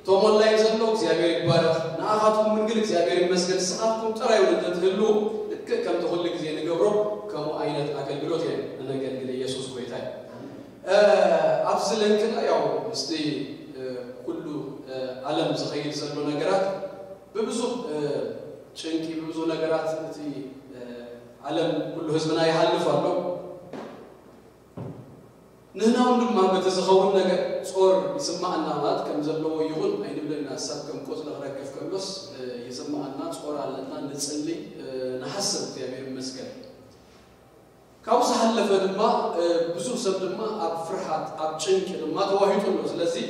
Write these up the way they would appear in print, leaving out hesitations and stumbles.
تومولاي زلو እግዚአብሔር ይባረክ ናአኻቱም ምን ግን እግዚአብሔር ይመስገን ሰዓቱም ጥራይ ወደት ሁሉ ልክ ከም ተሁሉ ጊዜ ንገብሮ ከሙ አይነት አገልግሎት ነገር ግን ኢየሱስ ቆይታይ አብዝለንከና ያው እስቲ ሁሉ ዓለም ዝኸይድ ዘሎ ነገራት በብዙ ጭንቂ በብዙ ነገራት እቲ ዓለም ሁሉ ህዝብና ይሐልፋሉ نحن عندما ما بتزخون نجا صور يسمعنا مات كم زلوا يقول أين بدنا نساب كم قوس نغرق كيف كم بس يسمعنا صور على لنا نتصلي نحسب تيابير مسكين كاوس حل فدما بزوج سبدما أب فرحات أب شنك ما تواهيتون بس لذي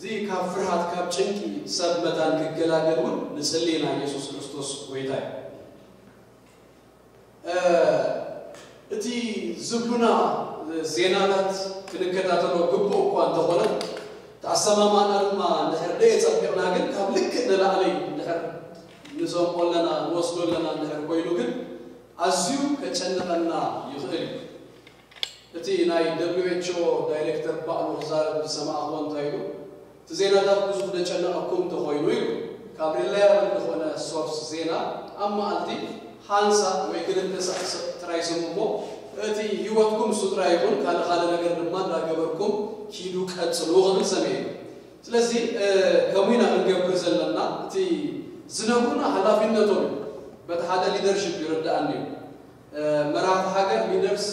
زي كاب فرحات كاب شنكي سب مدان كجلاجلون نصلينا يسوع كريستوس ويداي تي زبنا زينات كنكتاتلو غبو እንኳን ተሆነ ታሰማማናልማ ለህርደ የጸብቅና ግን ካብልክ ነላአለይ ለህር ንሶቆለና ወስዶለና ለህር ኮይኑ ግን አዚዩ ከጨነቀና ይኽእል እቲ ናይ WHO ዳይሬክተር ባሉ ዛሬ በሰማአውን ታይሉ ተዜናታት ብዙ ተጨነቀኩም ተሆይኑ ይሉ ካብሪላ ያለሆነ ሶርስ ዜና አማልቲ ሃንሳ ወይ ግለተሳ ትራይስሙሞ እቲ ህይወትኩም ሱጥራ ይሁን ካለ ነገር ድማ ዳገበርኩም ኪዱ ቀጽሎ ሆነ ሰሜ ስለዚህ ከሙይና እንገብር ዘለና እቲ ዝነቡና ሐላፊነቱ በተሐደ ሊደርሺፕ ይረዳአኒ መራፍ ሀገር ሊደርስ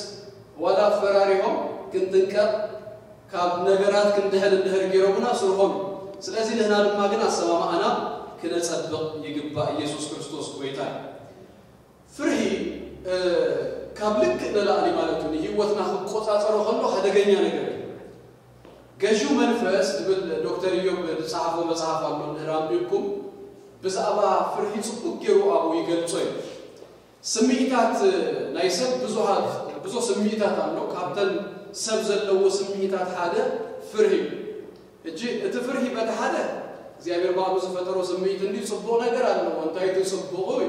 ወላ ፈራሪሆም ክንጥንቀ ካብ ነገራት ክንደህል ገሮብና ሱርሆም ስለዚህ ለህና ድማ ግን አሰማማና ከነጸብቅ ይግባ ኢየሱስ ክርስቶስ ቆይታ ፍርሂ ካብልክ ለላሊ ማለቱ ህይወትና ቁጣጣሮ ሆኖ አደገኛ ነገር ገዢው መንፈስ ድብል ዶክተር ኢዮብ ጻፈው መጽሐፍ አለው እንደራምብኩም በዛባ ፍርሂ ጽቁቅ ገሩ አቡ ይገልጾይ ስሚታት ናይሰብ ብዙ ስሚታት አለው ካብተን ሰብ ዘለው ስሚታት ሓደ ፍርሂ እጂ እቲ ፍርሂ በተሐደ እግዚአብሔር ባቡ ዘፈጠሮ ስሚት እንዲ ጽቦ ነገር አለው ወንታይቱ ጽቦ ሆይ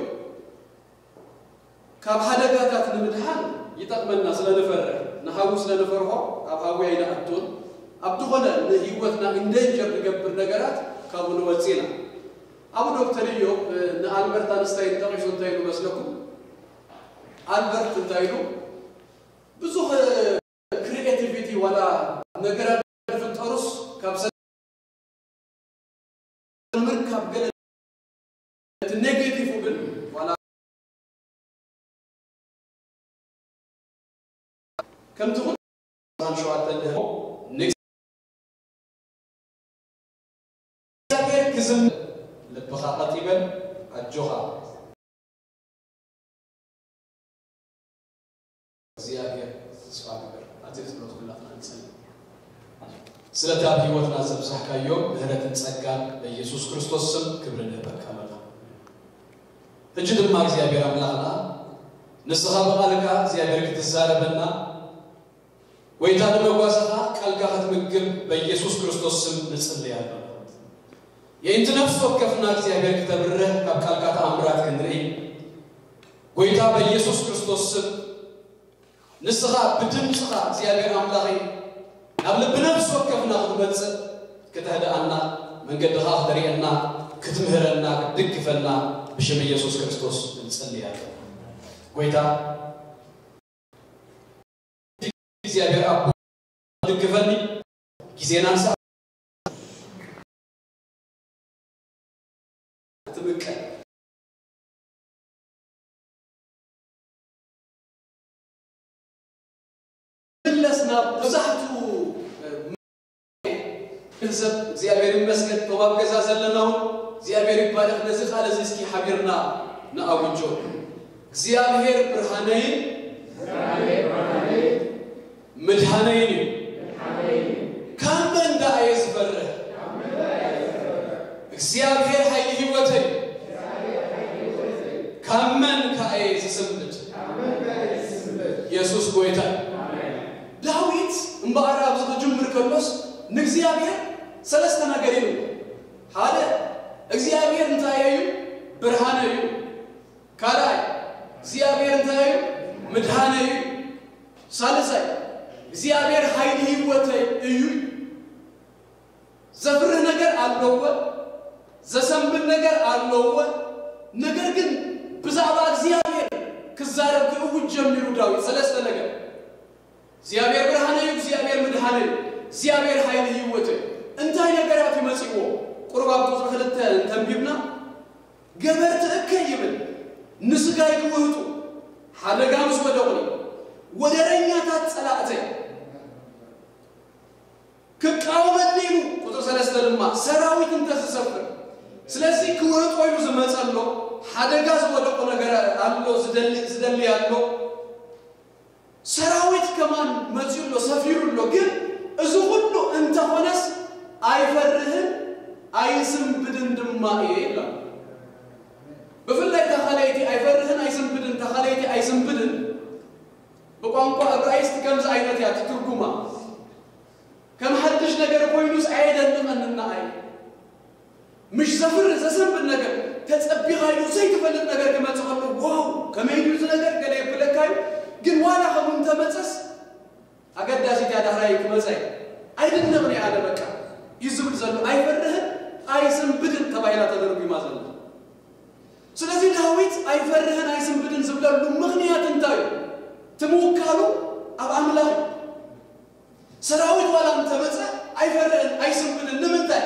ካብ ሓደጋታት ንምድሃን ይጠቅመና ስለነፈረ ነሐው ስለነፈርሆ አባው አይዳአቱን አብዱሆነ ለህይወትና እንደንጀር ለገብር ነገራት ካብኑ ወጽና አቡ ዶክተር ኢዮብ ለአልበርት አንስታይን ተቀሽው ታይሉ መስለኩ አልበርት ታይሉ ብዙ ክሪኤቲቪቲ ወላ ነገራት ፍጠሩስ ካብሰ መርከብ ገለ ኔጌቲቭ ግን ወላ كم تقول عن شو عتله نكس زاكر كزم لبخاطة يبل الجوها زيادة سفاكر أتيت من رسول الله نسأل سلطة بيوتنا زبصح كيوم بهرة تسجل بيسوع كريستوس سم كبرنا بكامله تجد ما زيادة أملانا نسخة بقالك زيادة كتزاربنا ويتان مغواستا قالغات مغب بيسوع كريستوس سم نصليالو ينت نفس وكفنا እግዚአብሔር ከተብረ ከቃልጋታ አምራት ከንረይ ወይታ በኢየሱስ ክርስቶስ ስም ንስኻ በድምጽኻ እግዚአብሔር አምላኺ ናብ ልብነፍስ ወከፍና ክትመጽ ከተህዳአና መንገድኻ ተሪአና ክትምህረና ክትድግፈና በሽም ኢየሱስ ክርስቶስ እንጸልያለን ወይታ እግዚአብሔር አብ ድግፈኒ ጊዜናን ተበቀ ለስና በዛቱ እንሰብ እግዚአብሔር ይመስገን ተባገዛ ዘለናው እግዚአብሔር ይባረክ ለዚህ ቃል እስኪ ሐቢርና ናአውጆ እግዚአብሔር ብርሃነይ مدحنين كمن دا يزبره እግዚአብሔር ኃይል ህይወቴ كمن كايز سمت ኢየሱስ ጎይታ ዳዊት እንባራብ ዝጀምር ከሎስ ንግዚአብሔር ሰለስተ ነገር ይሉ ሓደ እግዚአብሔር እንታየዩ ብርሃነዩ ካላይ እግዚአብሔር እንታየዩ መድኃነዩ ሳልሳይ እግዚአብሔር ኃይል ህይወቴ እዩ ዘፍርህ ነገር አለወ ዘሰንብል ነገር አለወ ነገር ግን ብዛባ እግዚአብሔር ክዛረብ ከውጅ ጀምሩ ዳዊት ሰለስተ ነገር እግዚአብሔር ብርሃነ እግዚአብሔር ምድሃነ እግዚአብሔር ኃይል ይወጥ እንታይ ነገራት ይመጽዎ ቁርባን ቁጥር 2 ተንቢብና ገበርት እከይብል ንስጋይ ይወጡ ሐደጋምስ ወደውኒ ወደረኛ ታጸላእተ ከቃውመኔኑ ቁጥር 3 ለማ ሰራዊትን ተሰሰፈ ስለዚህ ክወጡ ይሉ ዘመጸሎ ሐደጋስ ወደቆ ነገር አሎ ዝደል ያሎ ሰራዊት ከማን መጽሎ ሰፊሩሎ ግን እዙ ሁሉ እንተ ሆነስ አይፈርህን አይስም ብድንድማኤ ይላል በፍላይ ተخليتي አይፈርህን አይስም ብድን ተخليتي አይስም ብድን በቋንቋ ዕብራይስጥ ከምዝ አይነት ያት ትርጉማ ከመሐድሽ ነገር ኮይኑስ አይደለም እንና አይ مش زفر زسنب ነገር ተጸቢኻዩ ዘይተፈልጥ ነገር ከመጽሐፍ ዋው ከመይዱዝ ነገር ገለ ይብለካይ ግን ዋላ ኸሙን ተመጽስ አገዳሲ ያዳራይ ከመጽአይ አይደለም ነው ያለ በቃ ይዝብል ዘሎ አይፈርህን አይስም ብድን ተባይላ ተደርጉ ይማዘል ስለዚህ ዳዊት አይፈርህን አይስም ብድን ዝብላሉ ምክንያት እንታዩ ተሞካሉ አባምላክ ሰራዊት ዋላም ተመጽ አይፈርህን አይስም ብድን ለምንታይ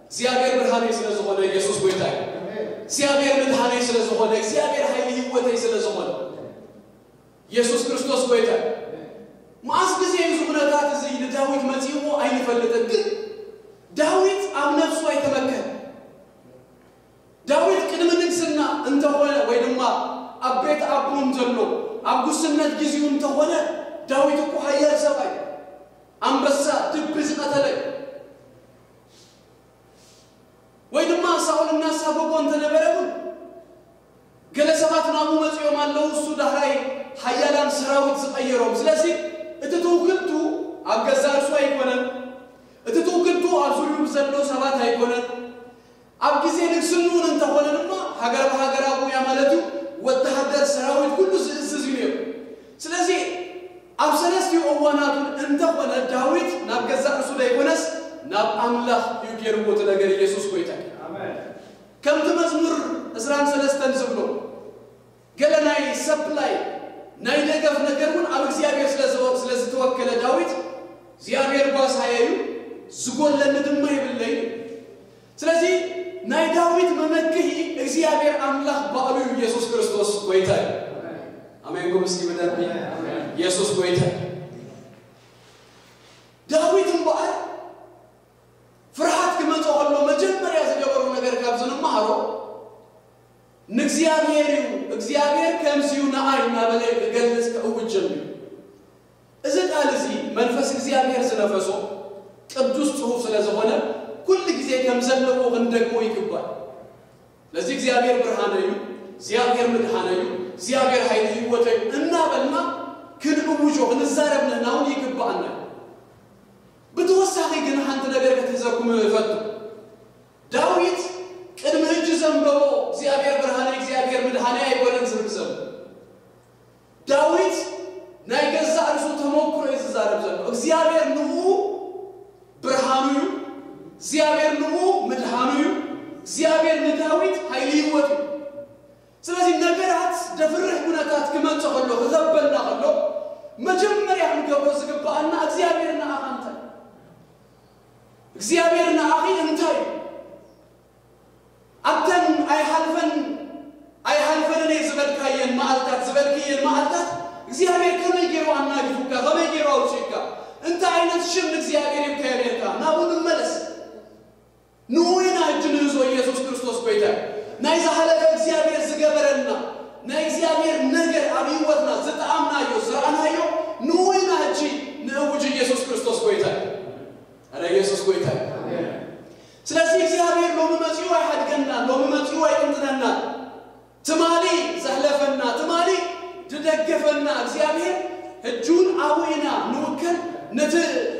እግዚአብሔር ብርሃኔ ስለሆነ ኢየሱስ ጌታዬ እግዚአብሔር ምድሃኔ ስለሆነ እግዚአብሔር ኃይል ይወጣይ ስለሆነ ኢየሱስ ክርስቶስ ጌታዬ ማስ ጊዜ ይዙብነታት እዚህ ለዳዊት መጽይሞ አይፈልጥ ግን ዳዊት አምነፍሱ አይተመከ ዳዊት ቅድመ ንግስና እንተሆነ ወይ ድማ አቤት አቡን ዘሎ አጉስነት ጊዜው እንተሆነ ዳዊት እኮ ኃያል ሰባይ አንበሳ ድብዝ ቀተለ ወይ ድማ ሳውልና ሳቦቆን ተነበረው ገለሰባት ናሙ መጽዮ ማለው እሱ ዳህራይ ኃያላን ሰራዊት ዝቀየረው ስለዚህ እትተውክልቱ አገዛርሱ አይቆነን እትተውክልቱ አዙሪው ዘሎ ሰባት አይቆነን አብጊዜ ንግስኑን እንተሆነንማ ሀገር በሀገር አቡ ያማለቱ ወተሐደር ሰራዊት ሁሉ ዝዝዩ ስለዚህ አብሰለስቲ ኦዋናቱን እንተሆነ ዳዊት ናገዛርሱ ላይ ቆነስ ናብ አምላክ ይገርሞት ነገር ኢየሱስ ቆይታ አሜን ከምት መዝሙር 13 ዝብሎ ገለናይ ሰፕላይ ናይ ደገፍ ነገሩን አብ እግዚአብሔር ስለተወከለ ዳዊት እግዚአብሔር ባሳያዩ ዝጎለን ድማ ይብለይ ስለዚህ ናይ ዳዊት መመክሂ እግዚአብሔር አምላክ ባሉ ኢየሱስ ክርስቶስ ቆይታ አሜን ጎምስኪ በደርቢ ኢየሱስ ቆይታ ዳዊትን ባል ፍርሃት ከመጣው መጀመሪያ ዘገበሩ ነገር ጋብዘን ማህሮ እግዚአብሔር ከምሲዩና አይና በላይ ገለጽ ከውጅም እዛ ቃልዚ መንፈስ እግዚአብሔር ስለፈሶ ቅዱስ ጽሁፍ ስለሆነ ኩል ጊዜ ከምዘለው እንደግሞ ይገባል ለዚህ እግዚአብሔር ብርሃናዩ እግዚአብሔር ምድሃናዩ እግዚአብሔር ኃይል ይወጣይ እና በልና ክንውጆ እንዛረብነናው ይገባልና በተወሳኺ ግን አንተ ነገር ከተዘኩም ፈቱ ዳዊት ቅድመ እጅ ዘንበው እግዚአብሔር ብርሃኔ እግዚአብሔር ምድሃኔ አይቆልን ዝምዘም ዳዊት ናይገዛ እርሱ ተሞክሮ ይዛረብ ዘለው እግዚአብሔር ነው ብርሃኑ እግዚአብሔር ነው ምድሃኑ እግዚአብሔር ለዳዊት ኃይል ይወጡ ስለዚህ ነገራት ደፍርህ ጉናታት ከመንጸኸሎ ተዘበልና ኸሎ መጀመሪያ እንከበዝ ገባና እግዚአብሔርና አንተ እግዚአብሔርና አኺ እንታይ አተን አይሐልፈን ለዝበልካየን ማአልታት እግዚአብሔር ከመይገሩ አናግፉካ ከመይገሩ አውጪካ እንተ አይነት ሽም እግዚአብሔር ይከየካ ናቡን መለስ ኑይና ጅንዞ ኢየሱስ ክርስቶስ ቆይታ ናይዛ ሐለቀ እግዚአብሔር ዝገበረና ናይ እግዚአብሔር ነገር አብይወትና ዘጣምናዮ ዘራናዮ ኑይና እጂ ነውጅ ኢየሱስ ክርስቶስ ቆይታ አረ ኢየሱስ ቆይታ አሜን ስለዚህ እግዚአብሔር ለመመጽዩ አይሐድገና ለመመጽዩ አይንተናና ተማሊ ዘህለፈና ተማሊ ተደገፈና እግዚአብሔር እጁን አውይና ንውከል ነት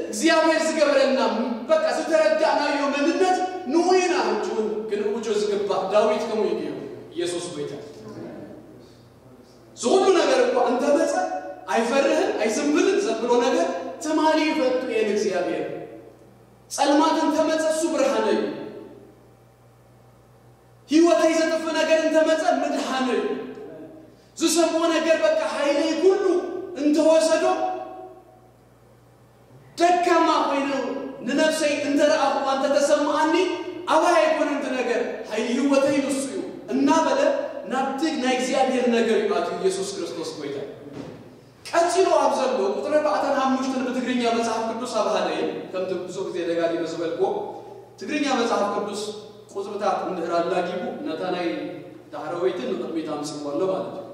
እግዚአብሔር ዝገበረና በቃ ዝተረዳናዮ መንነት ንውይና እጁን ግን ውጆ ዝገባ ዳዊት ከመ ይገዩ ኢየሱስ ቆይታ ዞሉ ነገር እኮ አንተ በጸ አይፈርህን አይዝምብልን ዘብሎ ነገር ተማሊ ፈቱ የእግዚአብሔር ጸልማትን ተመጸሱ ብርሃነይ ህይወቴ ዘጥፍ ነገርን ተመጸ ምድሃነይ ዝሰሙ ነገር በቃ ኃይሌ ሁሉ እንተወሰዶ ደካማ ሆይነው ንነፍሰይ እንተራአሁ አንተ ተሰማኒ አባይ ኮንንት ነገር ኃይል ህይወቴ ንስዩ እና በለ ናብትግ ናይ እግዚአብሔር ነገር ይባቱ ኢየሱስ ክርስቶስ ቆይታ ቀጥሎ አብዘሎ ቁጥር 45 በትግርኛ መጽሐፍ ቅዱስ አባሃለይ ከምት ብዙ ጊዜ ደጋሊ መስበልቆ ትግርኛ መጽሐፍ ቅዱስ ቁጥርታት እንደራላጊቡ ነታናይ ዳህረወይትን ንቅድሚታ ምስዋለ ማለት ነው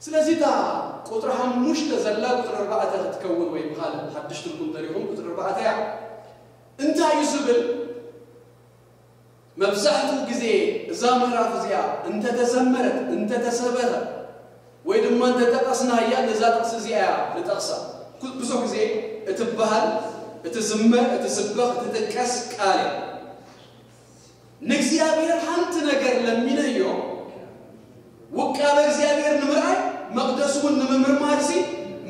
ስለዚህ ታ ቁጥር 5 ተዘላ ቁጥር 4 ተትከውን ወይ በኋላ ሐድሽ ትርጉም ተሪሁም ቁጥር 4 ያ እንታ ይስብል መብዛቱ ጊዜ ዛምራፍ ዚያ እንተ ተዘመረት እንተ ተሰበረ ወይ ደሞ እንተ ተቀስና ያ ለዛ ጥቅስ ዚያ ለጠቅሳ ብዙ ጊዜ እትባሃል እትዝመር እትስበህ እትጠቀስ ቃል ንግዚአብሔር ሐንት ነገር ለሚነዮ ወቃበ እግዚአብሔር ንምራይ መቅደሱን ንምምር ማርሲ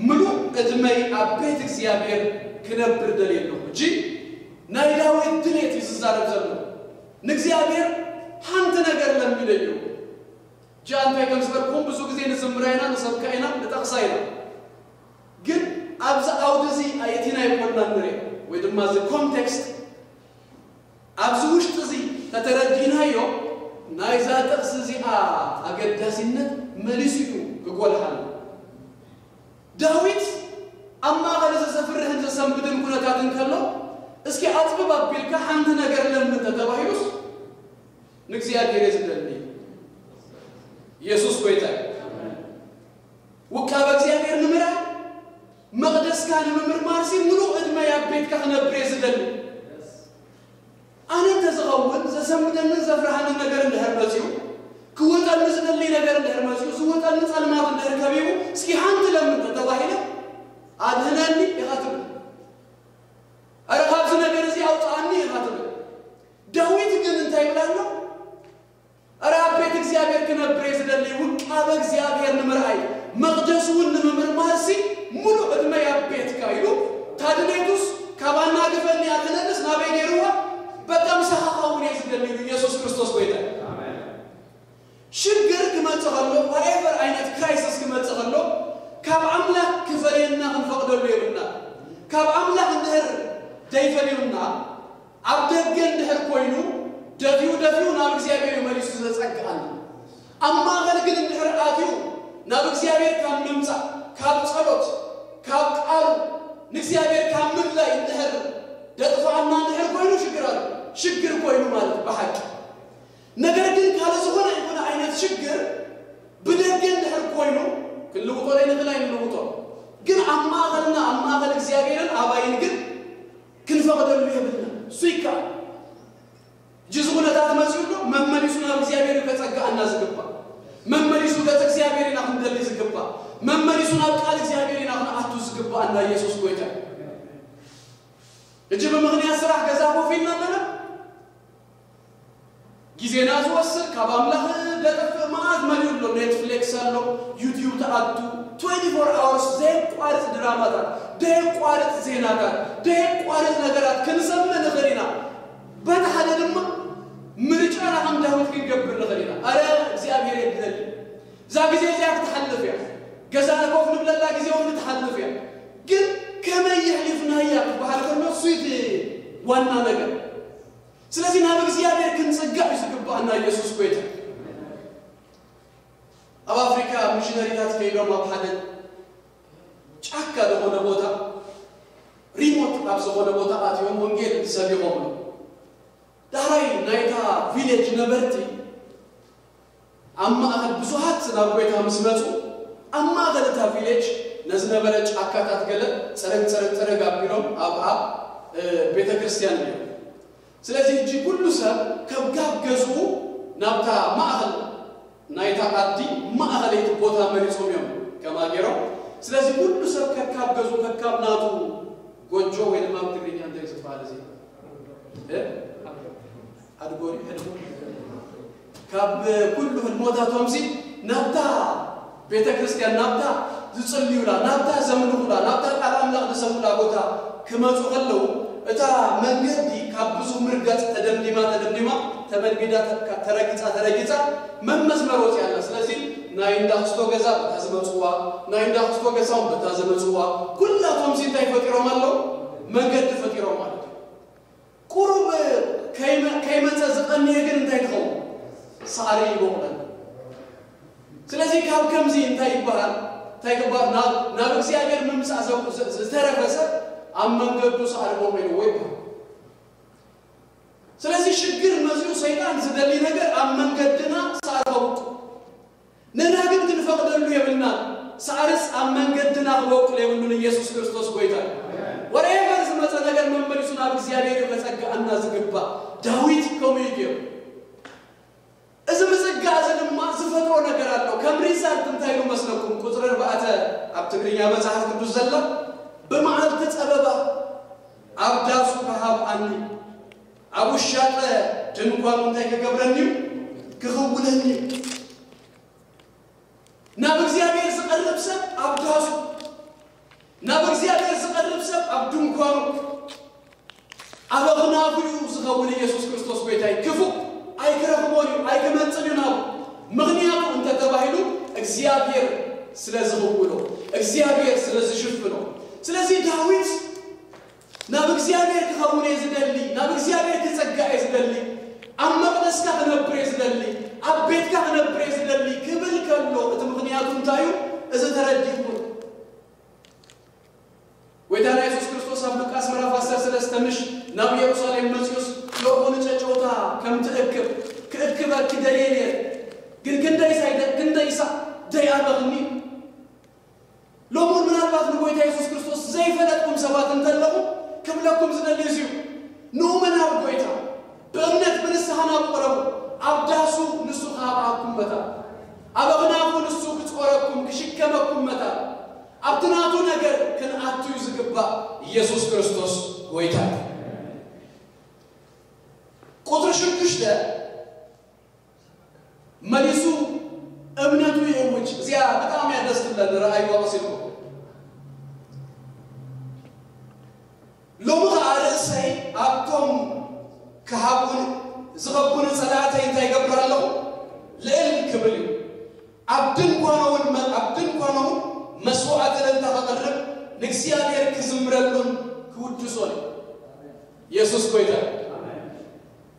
ምሉ እድመይ አቤት እግዚአብሔር ክነብር ደሌሎ እንጂ ናይዳዊት ድሌት ይዝዛረብ ዘሎ ንግዚአብሔር ሐንት ነገር ለሚነዮ ጃንተ ከምስበርኩም ብዙ ጊዜ ንዝምራይና ንሰብካይና ለጠቅሳይና ግን አብዛ አውደዚ አይቲና ይቆና ንሬ ወይ ድማ ዘ ኮንቴክስት አብዙ ውሽጥ ዚ ተተረዲናዮ ናይዛ ጥቅስ ዚአ አገዳሲነት መልሲዩ ይጎልሃል ዳዊት አማ ገለዘ ሰፍርህን ዘሰንብድን ኩነታትን ከሎ እስኪ አጥብባ ቢልካ ሐንት ነገር ለምን ተተባይሩስ ንግዚአብሔር ይዝደልኝ ኢየሱስ ቆይታ ወቃበ እግዚአብሔር ንምራ መቅደስ ካን መምር ማርሲ ሙሉ እድመ ያቤት ከነብር ይዝደልኝ አነ ተዘጋውን ዘሰምደን ዘፍራሃን ነገር እንደርመሲው ከወጣን ዝደልኝ ነገር እንደርመሲው ዝወጣን ጸልማት እንደርከቢው እስኪ ሐንት ለምን ተተባይለ አድህናኒ ይኻትብ አረጋዝ ነገር እዚ አውጣኒ ይኻትብ ዳዊት ግን እንታይ ብላለው አራቤት እግዚአብሔር ከነብር ይዝደልኝ ወቃበ እግዚአብሔር ንምራይ መቅደሱን ንምምር ማርሲ ሙሉ እድመ ያቤት ካይሉ ታድኔቱስ ካባና ገፈን ያለነስ ናበይሩዋ በጣም ሰሃውን ይዝደልኝ ኢየሱስ ክርስቶስ ቆይታ አሜን ሽግር ከመጽሐሎ whatever አይነት ክራይሲስ ከመጽሐሎ ካብ አምላክ ክፈለና እንፈቅደሉ ይብና ካብ አምላክ እንደር ደይፈሊውና አብደገ እንደር ኮይኑ ደፊው ናብ እግዚአብሔር መልሱ ዘጸጋል አማ ገልግል እንደር አቲው ናብ እግዚአብሔር ካምምጻ ካብ ጸሎት ካብ ቃል ንግዚአብሔር ካምል ላይ እንደር ደጥፋና እንደር ኮይኑ ሽግር ኮይኑ ማለት በሐቅ ነገር ግን ካለ ዝኾነ የሆነ አይነት ሽግር በደገ እንደር ኮይኑ ክልውጦ ላይ ነግላይ ንልውጦ ግን አማገል እግዚአብሔርን አባይን ግን ክንፈቅደሉ ይብልና ሱይካ ጅዝጉነታት መስዩሉ መመሊሱና እግዚአብሔር ከጸጋ እናዝግባ መመሊሱ ከእግዚአብሔርና እንደል ይዝግባ መመሊሱና ቃል እግዚአብሔርና አትዝግባ እና ኢየሱስ ቆይታ እጅ በመግኒያ ስራ ገዛው ፊልና ማለት ጊዜና ዝወስድ ካባምላህ ደጥፍ ማአት መልዩሎ ኔትፍሊክስ አሎ ዩቲዩብ ተአቱ 24 hours ዘይ ቋርጥ ድራማታ ደይ ቋርጥ ዜናታ ደይ ቋርጥ ነገራት ከንሰመነ ኸሪና በታለ ድማ ምርጫና አምዳውት ይገብር ለኸሪና አረ እግዚአብሔር ይደል ዛ ጊዜ ዚያክ ተሐለፈያ ገዛና ኮፍ ንብለላ ጊዜው ተሐለፈያ ግን ከመይህልፍና ያ በኋላ ነው ሱይት ዋና ነገር ስለዚህ ናብ እግዚአብሔር ክንጸጋ ይስግባና ኢየሱስ ቆይታ አፍሪካ ሚሽነሪታት ከይገማ በኋላ ጫካ ለሆነ ቦታ ሪሞት አብሶ ወደ ቦታ አትዮም ወንጌል ሰብየው ነው ዳራይ ናይታ ቪሌጅ ነበርቲ አማ አህል ብዙሃት ናብ ቆይታ መስመጡ አማ ገለታ ቪሌጅ ነዝነበረ ጫካታት ገለ ጸረግ አብሎም አብአ ቤተክርስቲያን ነው ስለዚህ እጂ ሁሉ ሰብ ከጋገዙ ናብታ ማአህል ናይታ አዲ ማአህል ቦታ መሪጾም ነው ከማገሮ ስለዚህ ሁሉ ሰብ ከጋገዙ ከካብናቱ ጎጆ ወይ ማም ትግርኛ እንደይጽፋል እዚ አድጎሪ ካብ ሁሉ ህልሞታቶም ሲ ናብታ ቤተክርስቲያን ናብታ ዝጽልዩላ ናብታ ዘምልኩላ ናብታ ቃል አምላክ ተሰሙላ ቦታ ከመጹ ከለው እታ መንገዲ ካብዙ ምርጋጽ ተደምዲማ ተመልቢዳ ተረጊጻ መመስመሮት ያለ ስለዚህ ናይንዳ ህስቶ ገዛ በታዘመጽዋ ናይንዳ ህስቶ ገዛው በታዘመጽዋ ኩላቶም ሲታይ ፈጥሮም አለው መንገድ ፈጥሮም አለው ቁሩብ ከይመጸዝቀን ይግን እንታይተው ሳሪ ይቦላል ስለዚህ ካብ ከምዚ እንታይ ይባላል ታይገባር ናብ እግዚአብሔር መምጻዘው ዝተረፈሰ አመንገዱ ሳርቦ ወይ ስለዚህ ችግር መዝዩ ሰይጣን ዝደሊ ነገር አመንገድና ሳርቦ ነናግን ትፈቅደሉ የብልና ሳርስ አመንገድና ወቅ ለብሉን ኢየሱስ ክርስቶስ ጎይታ ወሬቨር ዝመጸ ነገር መንበሪሱና እግዚአብሔር በጸጋና ዝግባ ዳዊት ኮሚዲዮ እዝምጽጋ ዘንማ ዝፈጥሮ ነገር አለው ከምሪሳር ትንታይሉ መስለኩም ቁጥር 4 አብትግርኛ መጽሐፍ ቅዱስ ዘላ በመዓልተ ጸበባ አብዳሱ ከሃብ አኒ አቡሻጠ ድንኳኑን ተከገብረኒው ከሁውለኒ ናብ እግዚአብሔር ዝቀርብ ሰብ አብዳሱ ናብ እግዚአብሔር ዝቀርብ ሰብ አብድንኳኑ አበግናፉ ዝኸውል ኢየሱስ ክርስቶስ ጎይታይ ክፉ አይከረቦኒ አይከመጽሉና ምክንያቱ እንተ ተባሂሉ እግዚአብሔር ስለዝኸውሎ እግዚአብሔር ስለዝሽፍኖ ስለዚህ ዳዊት ናብ እግዚአብሔር ከሆነ ይዝደሊ ናብ እግዚአብሔር ተጸጋ ይዝደሊ አመቅደስካ ተነብር ይዝደሊ አቤትካ ተነብር ይዝደሊ ክብል ከሎ ምክንያቱም ታዩ እዘ ተረዲኩ ወዳና ኢየሱስ ክርስቶስ አብሉቃስ ምዕራፍ 13 ተምሽ ናብ ኢየሩሳሌም መጽዮስ ለሆነ ጨጨውታ ከምትእክብ ከእክባ ከደሌለ ግን ግንዳይሳ ደያበግኒ ሎሙን ምናልባት ንጎይታ ኢየሱስ ክርስቶስ ዘይፈለጥኩም ሰባት እንተለቁ ክብለኩም ዝደልዚዩ ኖመናው ጎይታ በእምነት በንስሐና ቆረቡ አብዳሱ ንሱ ኻባኩም መታ አበግናፉ ንሱ ክጾረኩም ክሽከመኩም መታ አብትናቱ ነገር ከንአቱ ይዝግባ ኢየሱስ ክርስቶስ ጎይታ ቁጥር 6 መልሱ እምነቱ ይውጭ እዚያ በጣም ያደስተላል ራእይ ወቀሰው ሎሙታ አለሰይ አብቶም ከሃቡን ዝኸቡን ሰላተ ይታይገብራለሁ ለእል ክብል አብድን ቋነውን መስዋዕት ለንተቀርብ ለእግዚአብሔር ክዝምረሉን ክውድሶን ኢየሱስ ጎይታ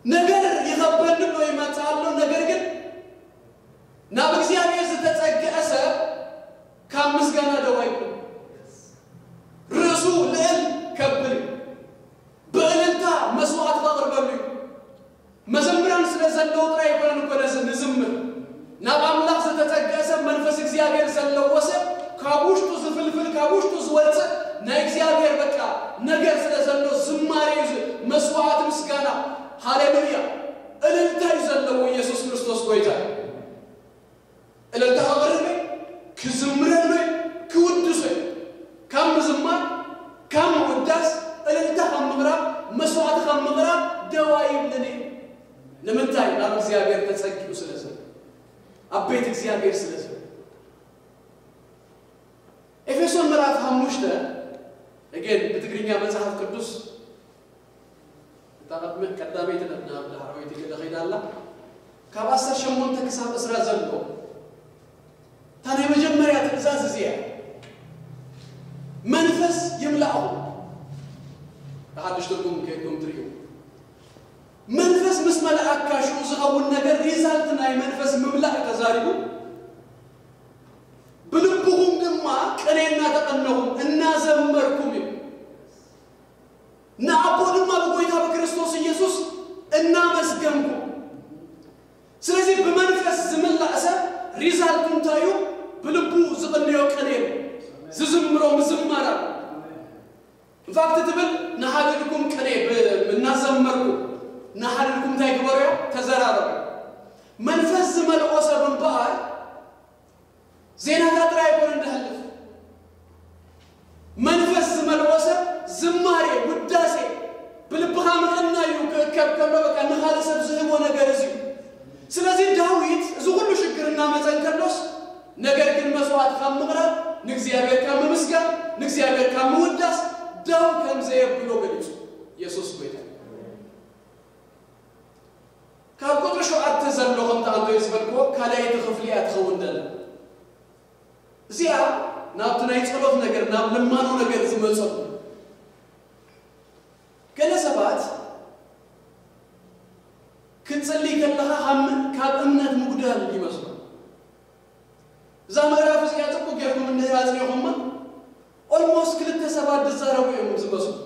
ነገር ይኸበን ነው ይመጣሉ ነገር ግን ናብ እግዚአብሔር ዝተጸገሰ ካምስጋና ደዋይኩ ርሱ ለእል ከብል በእልልታ መስዋዕት ተቀርበሉ መዘምራን ስለዘለው ጥራይ ቆን ቆነስ ንዝምር ናብ አምላክ ዝተጸገሰ መንፈስ እግዚአብሔር ዘለወሰ ካቡሽቱ ዝፍልፍል ካቡሽቱ ዝወጽ ናይ እግዚአብሔር በቃ ነገር ስለዘለው ዝማሬ መስዋዕት ምስጋና ሃሌሉያ እልልታ ይዘለው ኢየሱስ ክርስቶስ ጎይታ እልልታ አበረበ ክዝምረን ክውድስ ካም ዝማር ካም ወዳስ እልልታ ከምግራ መስዋዕት ከምግራ ደዋይብልኒ ለምንታይ ናብ እግዚአብሔር ተጸግዩ ስለዚህ አቤት እግዚአብሔር ስለዚህ ኤፌሶን ምዕራፍ 5 again በትግርኛ መጽሐፍ ቅዱስ ታቀድመ ቀዳሜ ተደና ለሐራዊት ይገደኸይዳላ ካባሰር ሸሞን ተከሳብ እስራ ዘልቆ ታኔ መጀመሪያ ትእዛዝ እዚያ መንፈስ ይምላው አዲስ ትርጉም ከየቱም ትሪዩ መንፈስ መስመለ አካሹ ዝኸውን ነገር ሪዛልት ናይ መንፈስ መምላእ ተዛሪቡ ብልብሁም ድማ ቀኔና ተቀነው እና ዘመርኩም ናአቦድማ በጎይታ በክርስቶስ ኢየሱስ እና መስገምኩ ስለዚህ በመንፈስ ዝምላእሰ ሪዛልቱን ታዩ ብልቡ ዝቀነው ቀኔ ዝዝምሮ ምዝማራ ፋክት ትብል ናሃድልኩም ቀኔ እናዘመርኩ ናሃድልኩም ታይግበሪያ ተዘራረቡ መንፈስ ዝመልኦሰ በንባር ዜና ታጥራይ ቆን እንደህልፍ መንፈስ ዝመልኦሰ ዝማሬ ውዳሴ ብልብኻ መቀናዩ ከከብከሎ በቃ ንኻለሰብ ዝህቦ ነገር እዚ ስለዚህ ዳዊት እዚ ሁሉ ሽግርና መጸንከሎስ ነገር ግን መስዋዕት ከምቅረብ ንእግዚአብሔር ከምምስጋን ንእግዚአብሔር ከምውዳስ ዳው ከምዘየብሎ ገለጹ ኢየሱስ ጎይታ شوعة تزلهم تأنتو يسبلكو كلا يتخفليات خوندل زيا نابتنا يتخلوف نقر ناب لمانو نقر زمزم كلا سبات كنتسلي كلها هم كاب أمنات مقدال يمسو زامر رافزيا تبقو كيفكم من نهاية يوم almost كل التسابات دزارو يوم زمزم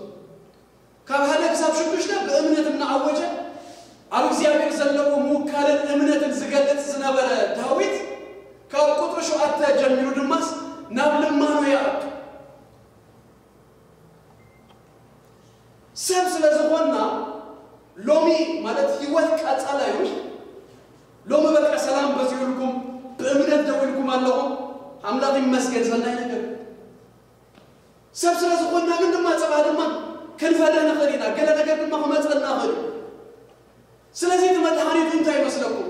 كاب هذا كسب شكوشنا بأمنات من عوجة على زيادة زلوا موكال الأمنات الزجاجات زنابرة داويد كاب كتر شو أتى جميل دماس نابل ما وياك سبز لزغنا لومي مالت هيوات كات على يوش لومي بقى سلام بزيولكم بأمنات داويلكم اللهم عملاقي مسجد زنا ينقل سبز لزغنا من دم تبع دم كن فدانا خلينا قال لنا قبل ما هم أتقلنا خلي سلازي دم تحريف أنت يمسلكم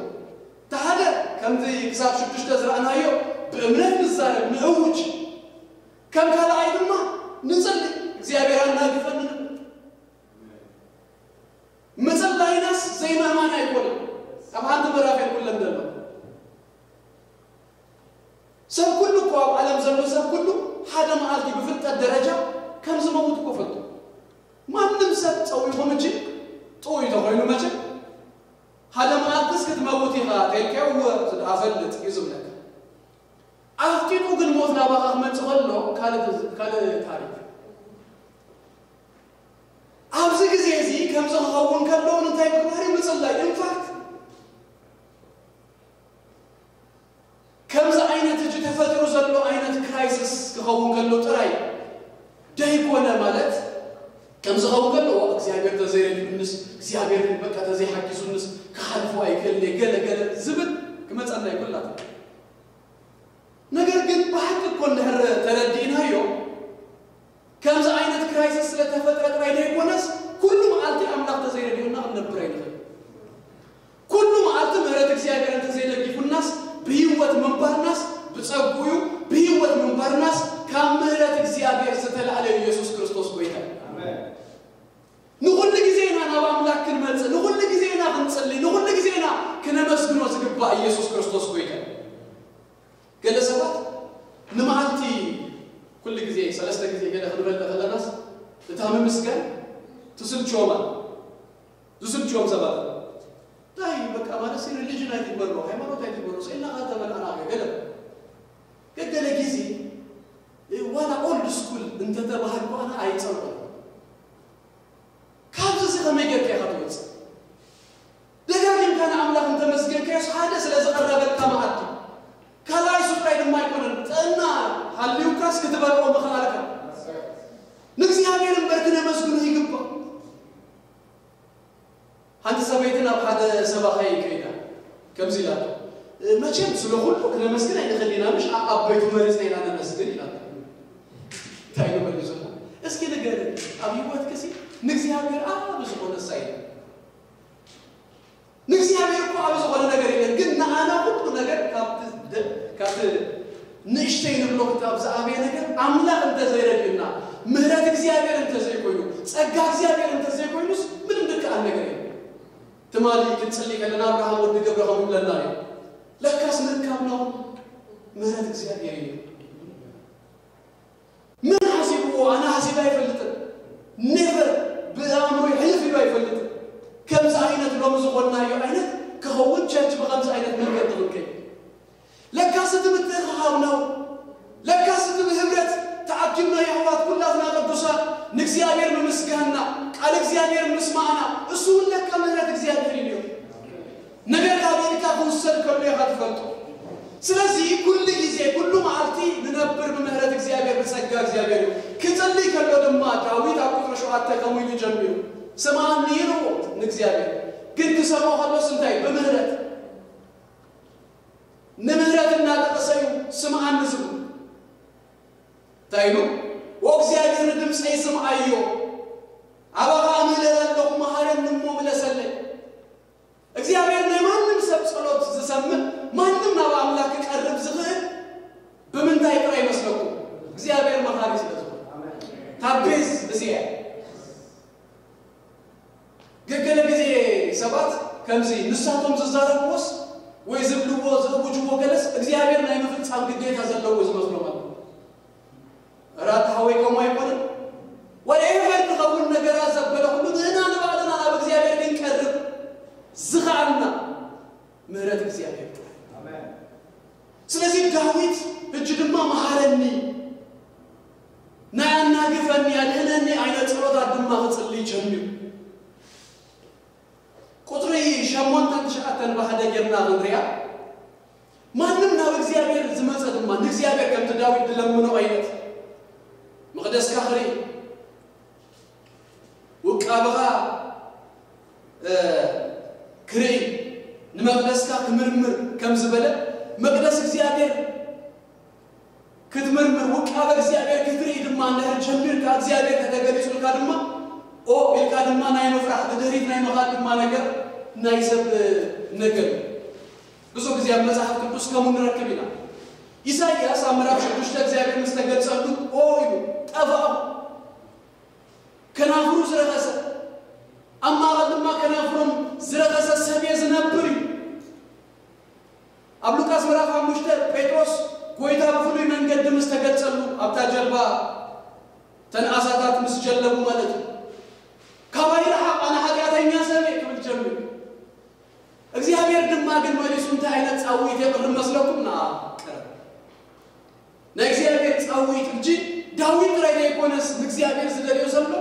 تهذا كم ذي كسب شو تشتزرعنا يو بأمنات نزار نعوج كم كلا أيضا ما نزل زيابيرنا قفنا مثل لا يناس زي ما يقول طبعا تبرافع كل مدلل سب كله قوام علم زلو سب كله هذا ما عادي بفت الدرجة كم زمان تكفتو ما نمسك تسوي همجي توي تقولي ماجي هذا ما عادس كتموتي هذا هو أفلت يزمنك أفتينو قل موتنا بقى من تقوله كانت تاريخ أبزق زي كم زخون كلون تايب كباري مثلا in fact كم زعينة تجي تفترو زلو عينة كرايسس كخون كلو تراي دايب ولا مالت كم زخون كلو اكزيابير تزيرين الناس اكزيابير بقى تزي حكيسو الناس كخلفوا ايكلي قال زبد كما تصنع كلها نقر قد بحق كل هر تردينها يوم كم زعينة كرايسس لتفترة راي دايب وناس كل ما قالت أملاك تزيد يونا النبرين كل ما قالت مهرة اكزيابير تزيد يجيب الناس بيوت من برناس بتصبويو بيوت من برناس كم مهرة اكزيابير ستل على يسوع كريستوس بيتا نقول لك زينا أنا بأملاك كلمة نقول لك زينا بنصلي نقول لك زينا كنا مسكين وسكبا يسوع كريستوس بيتا كذا سبب نمعتي كل جزء ثلاثة جزء كذا خلنا ناس تتهم مسكين تسلم شوما سبب طيب بك أما نصير اللجنة تبرو هاي ما نوتي تبرو سإلنا هذا من أنا قلب قد لجزي وأنا أولد سكول أنت تبهر وأنا عايز أروح كابز سيدا ما يجري خطوات لكن كان عملاق أنت مسكين كيس حادث لازم قرب الكامات كلا يسوق كايد ما يكون أنا هل يوكاس كتبرو مخالك نفسي أمير بركنا مسكين يجيبه هذا سبيتنا بهذا سباقي كذا كم زيادة ما شيء سلوكه كنا مسكين إحنا خلينا مش أبيتو مريزنا أنا مسكين لا تايلو بلزوجنا إيش كده قال أبي وقت كسي نكسي أمير بس قلنا السعيد نكسي أمير بس قلنا نجاري لكن أنا قلت نجار كابت نشتين بلوك تابز أبي نجار عملا أنت زي رجلنا مهراتك زي أمير أنت زي كوينو سأجاك زي أمير أنت زي كوينوس من بدك عن نجاري تمالي كنتسلي كلنا أبراهام ودك أبراهام لنا لكاس نركبنا مهراتك زي أمير من حسبه أنا حسبه يفلت never بأمره يحلف يفلت كم زعينة رمز قلنا يا عينة كهون شرط بخمس عينة من قدر كي لكاس تبتغاونا لكاس تبهبرت تعجبنا يا أولاد كلنا قدوسا نكسي أمير من مسكنا على كسي أمير من مسمعنا السؤال لك كم مهراتك زي أمير اليوم نقدر كابينك كونسل كل يوم فلتو سلازي كل جزء كل معرتي ننبر بمهراتك زي أمير بسجاك زي أمير كتلي كله دمّا تعويض أكون شو حتى كمويل جنبيه سمعان نيرو نكسي أمير كنت سمعه خلاص انتهي بمهرات نمهرات النادى تسيو سمعان نزل تايلو وأكسي أمير ندم سي سمع أيو أبغى أميل لله مهارن نمو بلا سلة أكسي أمير نمان نمسب صلوت زسمة ما نمنا وأملاك قرب زغير بمن تاي براي مسلكو أكسي أمير مهاري سلسل تابيز بزياء قلنا كذي سبات كم زي نساتو እቶም ዝዛረብዎስ ወይ ዝብልዎ ዝእውጅዎ ገለስ እግዚአብሔር ናይ ምፍጻም ግዴታ ዘለዎ ዝመስሎ ማለት ራት ሐወይከም አይቆንም ወለይፈር ተቀበል ነገራት ዘበለ ሁሉ ንህና ንባልና ኣብ እግዚአብሔር ግን ቀርብ ዝኻልና ምህረት እግዚአብሔር አሜን ስለዚህ ዳዊት እጅ ድማ መሐረኒ ናያና ግፈኒ ያድህነኒ አይነት ጸሎታት ድማ ጽልይ ጀምር ቁጥሪ ሸሞንተን ሸአተን ባህደ ጀርና እንሪያ ማንም ናብ እግዚአብሔር ዝመጸ ድማ ንእግዚአብሔር ከም ዳዊት ለምነው አይነት مقدس كهري وكابغا كري نمقدس كمرمر كم زبله مقدس እግዚአብሔር ክትመርምር ወቃበ እግዚአብሔር ክትሪ ድማ ነር ጀምር ከእግዚአብሔር ከተገለጹ ካድማ ኦ ይልካድማ ናይ መፍራህ ድሪት ናይ መጋድ ድማ ነገር ናይ ሰብ ነገር ብዙ ጊዜ መጽሐፍ ቅዱስ ከመን ረከብና ኢሳይያስ አምራፍ ቅዱስ እግዚአብሔር መስተገጸሉ ኦ ይሉ ጠፋው ከናፍሩ ዝረከሰ አማራልማ ከናፍሩም ዝረከሰ ሰቤዝ ነብር አብሉቃስ ምዕራፍ 5 ጴጥሮስ ጎይታ በፍሉ መንገድ መስተገጸሉ አብታ ጀልባ ተናሳታት ምስጀለቡ ማለት ካባይራ አና ኃጢአተኛ ሰቤ ክብል ጀምር እግዚአብሔር ድማ ግን ወሊሱን ታይነት ጻውይት የቅርብ መስለኩምና ቀረ ለእግዚአብሔር ጻውይት እንጂ ዳዊት ላይ የቆነስ እግዚአብሔር ዝደለው ሰምሎ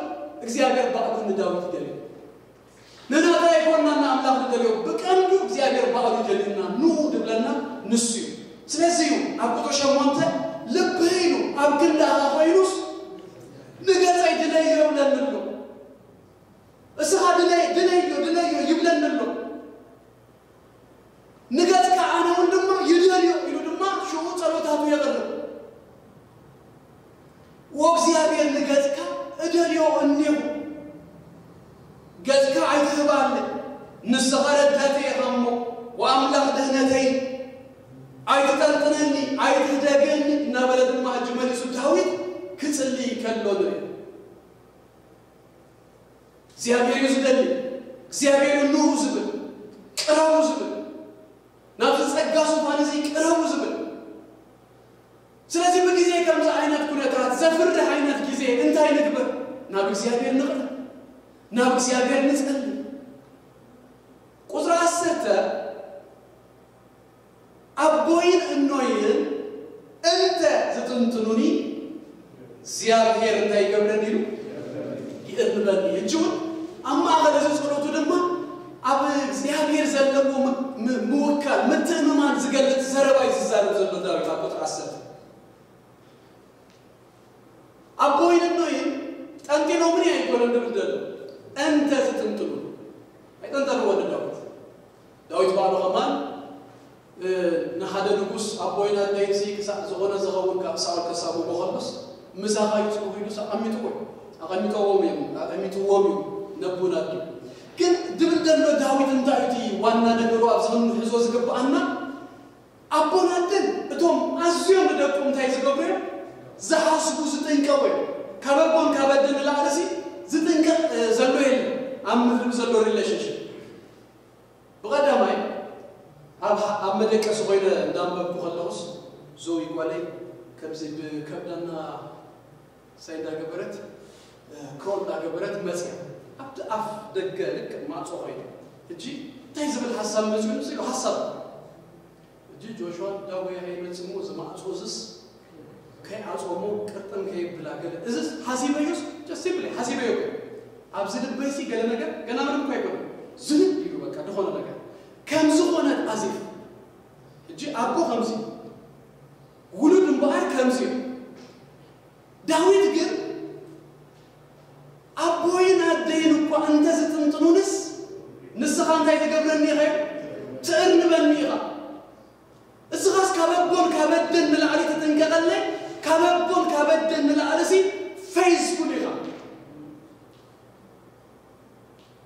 እግዚአብሔር ባዕዱን ዳዊት ይደለ ነናታ ይቆናና አምላክ ይደለው በቀንዱ እግዚአብሔር ባዕዱ ይደልና ኑ ድብለና ንሱ ስለዚህ አቁቶ ሸሞንተ ልብይኑ አብግላ ሆይኑስ ንገጻ ይደለየው ለነሉ እስኻ ድለዮ ይብለነሉ ንገጽ ከአነ ወንድማ ይደለዮ ይሉ ድማ ሹ ጸሎታቱ ያቀርብ ወእግዚአብሔር ንገጽካ እደልዮ እንየው ገጽካ አይተባለ ንሰኸረዳቴ ያሞ ወአምላክ ደህነተይ አይተጠርጥነኒ አይተደገኒ እናበለድማ ጅመልሱ ዳዊት ክጽልይ ከሎነ እግዚአብሔር ይዝደል እግዚአብሔር ነው ዝብል ቅራው ዝብል ናፍ ጸጋሱ ማለዚ ቅራው ዝብል ስለዚህ በጊዜ ከምዛ አይነት ኩነታት ዘፍርደ አይነት ጊዜ እንታይ ንግበር ናብ እግዚአብሔር ንቅር ናብ እግዚአብሔር ንጸል ቁጥር 10 አቦይን እንኖይን እንተ ዝጥንጥኑኒ እግዚአብሔር እንታይ ገብረን ይሉ ይእብለን ይጁን አማ አገለዘ ጸሎቱ ድማ አብ እግዚአብሔር ዘለዎ ሙወካል ምትእምማን ዝገልጽ ዘረባይ ዝዛረብ ዘሎ ዳዊት ቁጥር 10 አቦይን እንኖይን ጠንጤኖ ምን ያይቆል እንደብደል እንተ ዝጥንጥኑ አይጠንጠኑ ወደ ዳዊት ባሉ ከማን نحن نقص أبوينا نيسي كزغنا زغون كأسعار كسابو بخلص مزاجي تقولي نسا أميتوامي نبونا دي كن دبلنا داوود ندايتي وانا نقولوا أبزغن حزوز كبأنا أبونا دن بتوم أزيون بدكم تايز كبري زحاسبو زتنكوي كابون كابدن العرسي زتنك زلويل أمر زلو ريليشنشيب بغدا ماي أمدك سوينا دام بخلاص زوي قالي كبزي بكبدنا سيدا جبرت كرول دا جبرت مسيا أبدا أف دقالك ما صوينا تجي تيزب الحساب مزون زي الحساب تجي جوشوا داوي هاي متسمو زما صوصس كي أصومو كرتم كي بلا قال إذا حسيبه يوس جسيبلي حسيبه يوك أبزيد بيسي قال نجا قال أنا منكم يكون زين يقول بك دخلنا نجا كم زخونة عزيف جي أبو خمسين ولد مبار خمسين داوود قال أبوينا دينك وأنت ستنطنونس نسخان تايت قبلني غير تأرن بنيها السخاس كاببون كابدن من العلي تتنقل لي كاببون كابدن من العلسي فيز كلها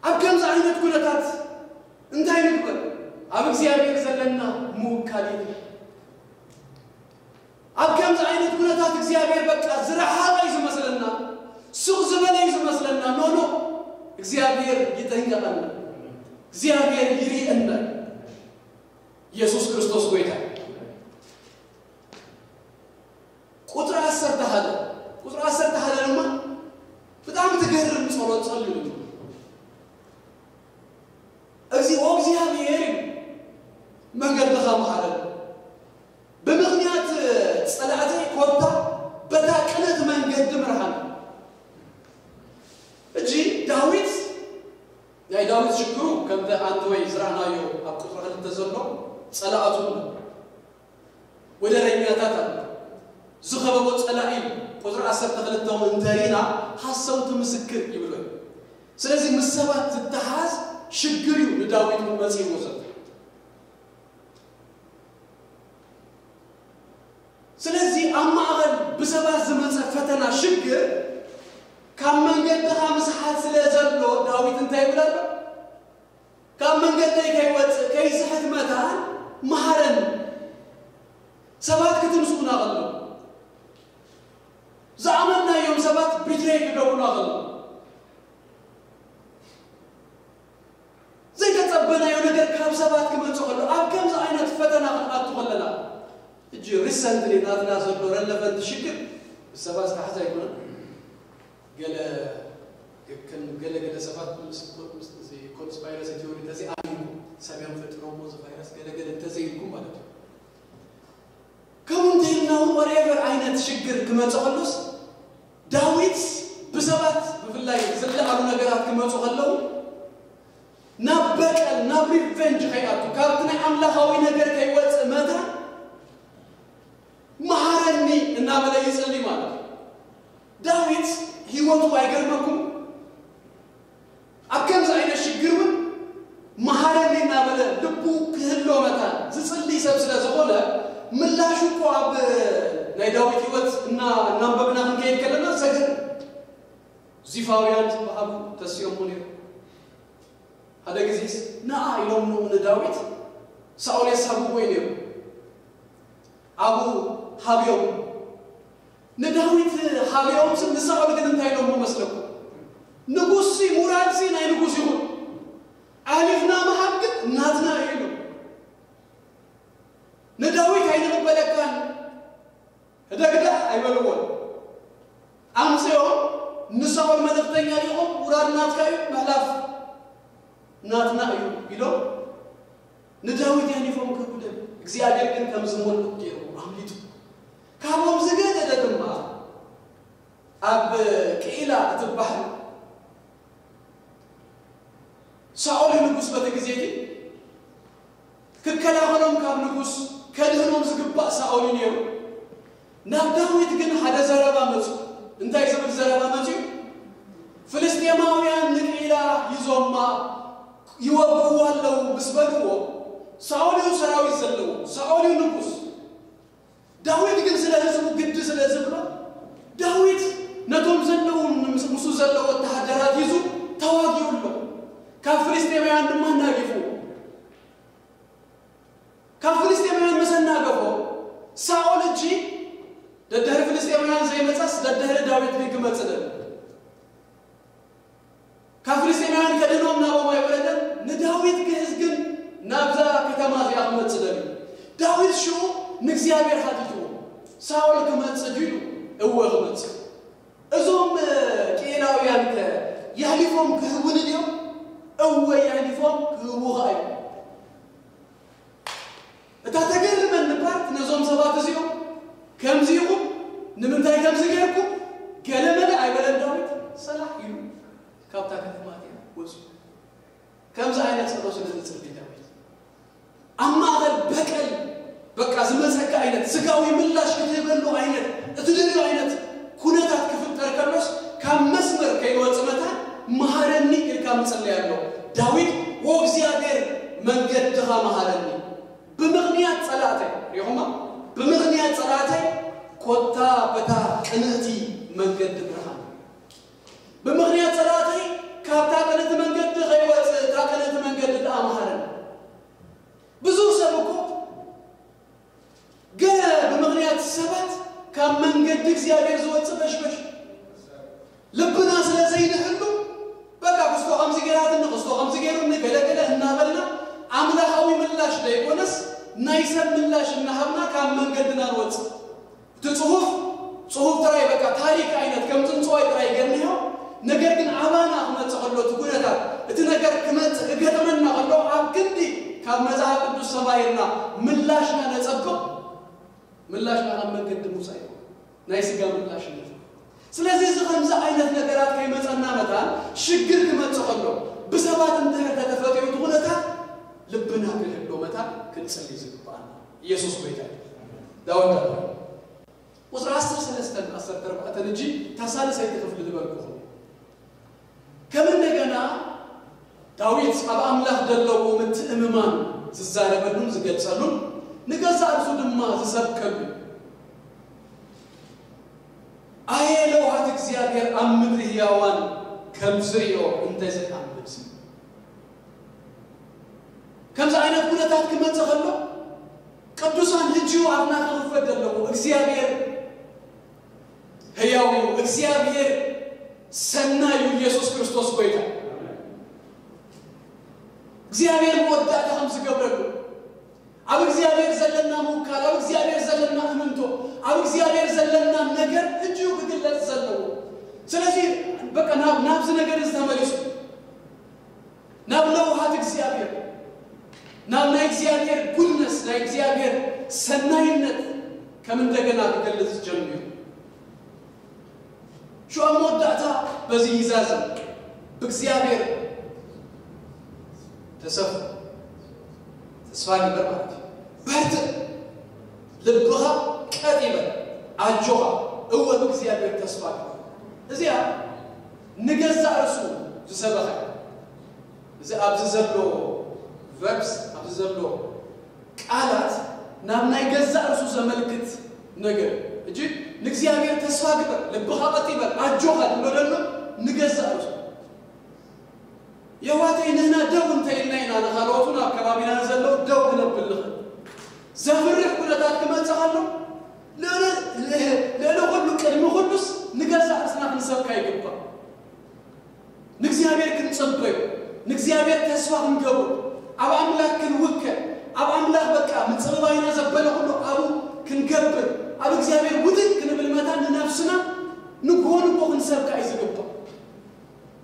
أبكم زعينة كلتات انتهي نقبل أبك زيادة زلنا موكالين أبكم زعينة كلتات زيادة بقى زرعها ليس مثلنا سوق زبالة ليس مثلنا نو زيادة يتهنقلنا زيادة يريئنا መንገድኻ መሐረን በምክንያት ጸላእተይ ኮታ በታቀነት መንገድ ምርሃን እጂ ዳዊት ናይ ዳዊት ሽክሩ ከምተ አንተ ወይ ዝራናዮ ኣብ ቁጥር 2 ዘሎ ጸላእቱ ወደረኛታት ዝኸበቦ ጸላኢ ቁጥር 12 እንተሪና ሐሰውቱ ምስክር ይብሉ ስለዚህ ምሰባት ተተሐዝ ሽግሩ ለዳዊት መጽይ ወሰደ ስለዚህ አማአል በሰባት ዘመን ፈተና ሽግር ካመንገድ ሐምስሐት ስለዘሎ ዳዊት እንታይ ይብላል ካመንገድ ከይወጽ ከይስሐት መታን መሐረን ሰባት ክትምሱና አለ ዛመና የም ሰባት ቢትሬ ይደውና አለ ዘይተጸበና የነገር ካብ ሰባት ከመጽኸሉ አብከም አይነት ፈተና አጥቆለላ እጂ ሪሰንትሊ ናትና ዘሎ ረለፈንት ሽግር ሰባት ተሐዛ ይሆነ ገለ ሰባት ምስዚ ኮንስፓይረሲ ቲዮሪ ተዚ አሚኑ ሰሚያም ፈጥሮሞ ቫይረስ ገለ ተዘይልኩ ማለት ነው ከመንቴናው ወሬቨር አይነት ሽግር ከመጽኸሉስ ዳዊት በሰባት በፍላይ ዘለአሉ ነገራት ከመጽኸለው ናበቀል ናብሪቨንጅ ኸያቱ ካብትና አምላኻዊ ነገር ከይወጽ መታ መሐረኒ እና በላይ ይጸልይ ማለት ዳዊት ህይወቱ አይገርመኩም አከም አይነት ሽግሩን መሐረኒ እና በላይ ልቡ ክህሎ መታ ዝጸልይ ሰብስለ ዘሆለ ምላሹ እኮ አብ ናይ ዳዊት ህይወት እና እናንበብና እንከይድ ከለና ሰገር ዚፋውያን ተባሉ ተስየሙን هذا جزيس نا يلوم من داوود سأول يسحبه وينه أبو حبيوم نداوود حبيوم سن سأول كده نتايلوم مو مسلك نقصي مرادسي ناي نقصي هو ألفنا محبت ناتنا يلو نداوود هاي نبلكان هذا كده أيوة أمسيهم نسأول مدفتين عليهم مراد ناتكاي محلاف ناتنا يلو نداويت يعني فهم كبدن እግዚአብሔር ግን ከምዝሞል ወጥየው አምሊቱ ካቦም ዝገደ ደድማ አብ ቂላ ተባህ ሳኦል ንጉስ በተግዚያቲ ከከላሆኖም ካብ ንጉስ ከድህኖም ዝግባ ሳኦል ነው ናዳዊት ግን ሓደ ዘረባ መጽ እንታይ ዘብል ዘረባ መጽ ፍልስጤማውያን ንቂላ ይዞማ ይወብዋለው ብስበልዎ ሳኦል ሰራዊት ዘለው ሳኦል ንጉስ ዳዊት ግን ስለ ህዝቡ ግድ ስለ ዝብሎ ዳዊት ነቶም ዘለው ሙሱ ዘለው ወታደራት ይዙ ተዋጊውሎ ከፍልስጤማውያን ማናገፉ ከፍልስጤማውያን መሰናገፉ ሳኦል እጂ ደደረ ፍልስጤማውያን ዘይመጻስ ደደረ ዳዊት ሊግመጽደ ከፍልስጤማውያን ከደኖም ናቦማ ይወረደን ንዳዊት ግዝ ግን ናብዛ ከተማ ያመጽደሉ ዳዊት ሹ ንግዚአብሔር ሀጥቶ ሳኦል ከመጽድሉ እወር መጽ እዞም ቄላውያን ያሊፎም ከሁን ዲዮ እወ ያሊፎም ከውሃይ እታተገርመን ፓርት ነዞም ሰባት ዚዮ ከምዚሁ ንምንታይ ከምዝገርኩ ገለመለ አይበለን ዳዊት ሰላህ ይሉ ካብታ ከተማት ወጽ ከምዛ አይነት ሰው ስለዚህ ዳዊት አማገል በቀል በቃ ዝመሰካ አይነት ስጋዊ ምላሽ ከተበሉ አይነት እትድሉ አይነት ኩነታት ከፍጠር ከሎስ ከመስመር ከይወጽመታ መሐረኒ ilkam ጸልያለሁ ዳዊት ወግዚአብሔር መንገድ ደኻ መሐረኒ በመግኒያት ጸላተ ይሁማ በመግኒያት ጸላተ ኮታ በታ ቅንእቲ መንገድ ብርሃን በመግኒያት ጸላተ ካብታ ቅንእቲ መንገድ ገይወጽ ታቅንእቲ መንገድ ዳመሐረኒ ብዙ ሰብኩ ገና በመግኒያት ሰባት ከመንገድ እግዚአብሔር ዘወጽ በሽበሽ ልብና ስለዘይነ ሁሉ በቃ ክርስቶ 50 ገራት ነው ክርስቶ 50 ገሩ ነገለገለ እናበልና አምላካዊ ምላሽ ለይቆነስ ናይሰብ ምላሽ እናሃብና ከመንገድና ወጽ ትጽሁፍ ጽሁፍ ተራይ በቃ ታሪክ አይነት ከምጽንጽዋይ ተራይ ገርነው ነገር ግን አባና መጽኸሎ ትጉረታ እቲ ነገር ከመጽ ገተመና ቀሎ አብግንዲ ከመጽሐፍ ቅዱስ ሰማይና ምላሽና ነጸብቆ ምላሽና መንገድ ሙሳይ ናይ ስጋ ምላሽ ነው ስለዚህ ዝኸምዛ አይነት ነገራት ከመጸና መታን ሽግር ከመጽኸሎ በሰባት እንተህ ተፈጠሩ ሁነታ ልብና ከህዶ መታ ክንጸልይ ዝግባና ኢየሱስ ጌታ ዳውዳ ወስራስ ሰለስተን አሰርተርባተ እንጂ ታሳልሰይ ተከፍል ልበልኩ ከምን ነገና ዳዊት አብአምላክ ደለው ምትእምማን ዝዛረበዱን ዝገልጸሉን ንገዛ እርሱ ድማ ዝሰብከሉ አየለው ሀት እግዚአብሔር አምድር ያዋን ከምዝሪዮ እንተዘካምት ከምዛ አይነት ሁለታት ከመጽኸሎ ቅዱሳን ልጅው አብናከ ፈደለው እግዚአብሔር ሕያው እግዚአብሔር ሰናዩ ኢየሱስ ክርስቶስ ቆይታ እግዚአብሔር ወዳታ ኸምስ ገብረሉ አብ እግዚአብሔር ዘለና ሙካላ አብ እግዚአብሔር ዘለና አመንቶ አብ እግዚአብሔር ዘለና ነገር እጅው ግግለት ዘለው ስለዚህ በቃ ናብዝ ነገር ዝተመለሱ ናብለው ሀት እግዚአብሔር ናብና እግዚአብሔር ጉልነስ ናይ እግዚአብሔር ሰናይነት ከምን እንደገና ግግለት ጀምሩ شو أمودعتا بزي إزازة بإግዚአብሔር تسفاقي برمات برد لبغا كاتبا عجوها هو بإግዚአብሔር تسفاقي إذا نجزع رسول تسبخا إذا أبززلو فيبس أبززلو قالات نامنا يجزع رسول زملكت نجر እጂ ለእግዚአብሔር ተስፋ ግበር ለበኻቀት ይበል አጆሃል ወደለ ንገዛሩ የዋተይነና ደውን ተይናይና ለኻሎቱና አካባቢና ዘለው ደው ነብልህ ዘፍርህ ኩለታት ከመጽሐሉ ለሁሉ ቀድሞ ሁሉስ ንገዛ አስና ንሰብካ ይገባ ለእግዚአብሔር ክንጸበዩ ለእግዚአብሔር ተስፋ እንገቡ አብ አምላክ ክንውከ አብ አምላክ በቃ ምጽባይና ዘበለ ሁሉ አቡ ክንገብር አብ እግዚአብሔር ውድቅ ንብልመታን ነፍስና ንጎን ቆን ሰብካ ይዝገባ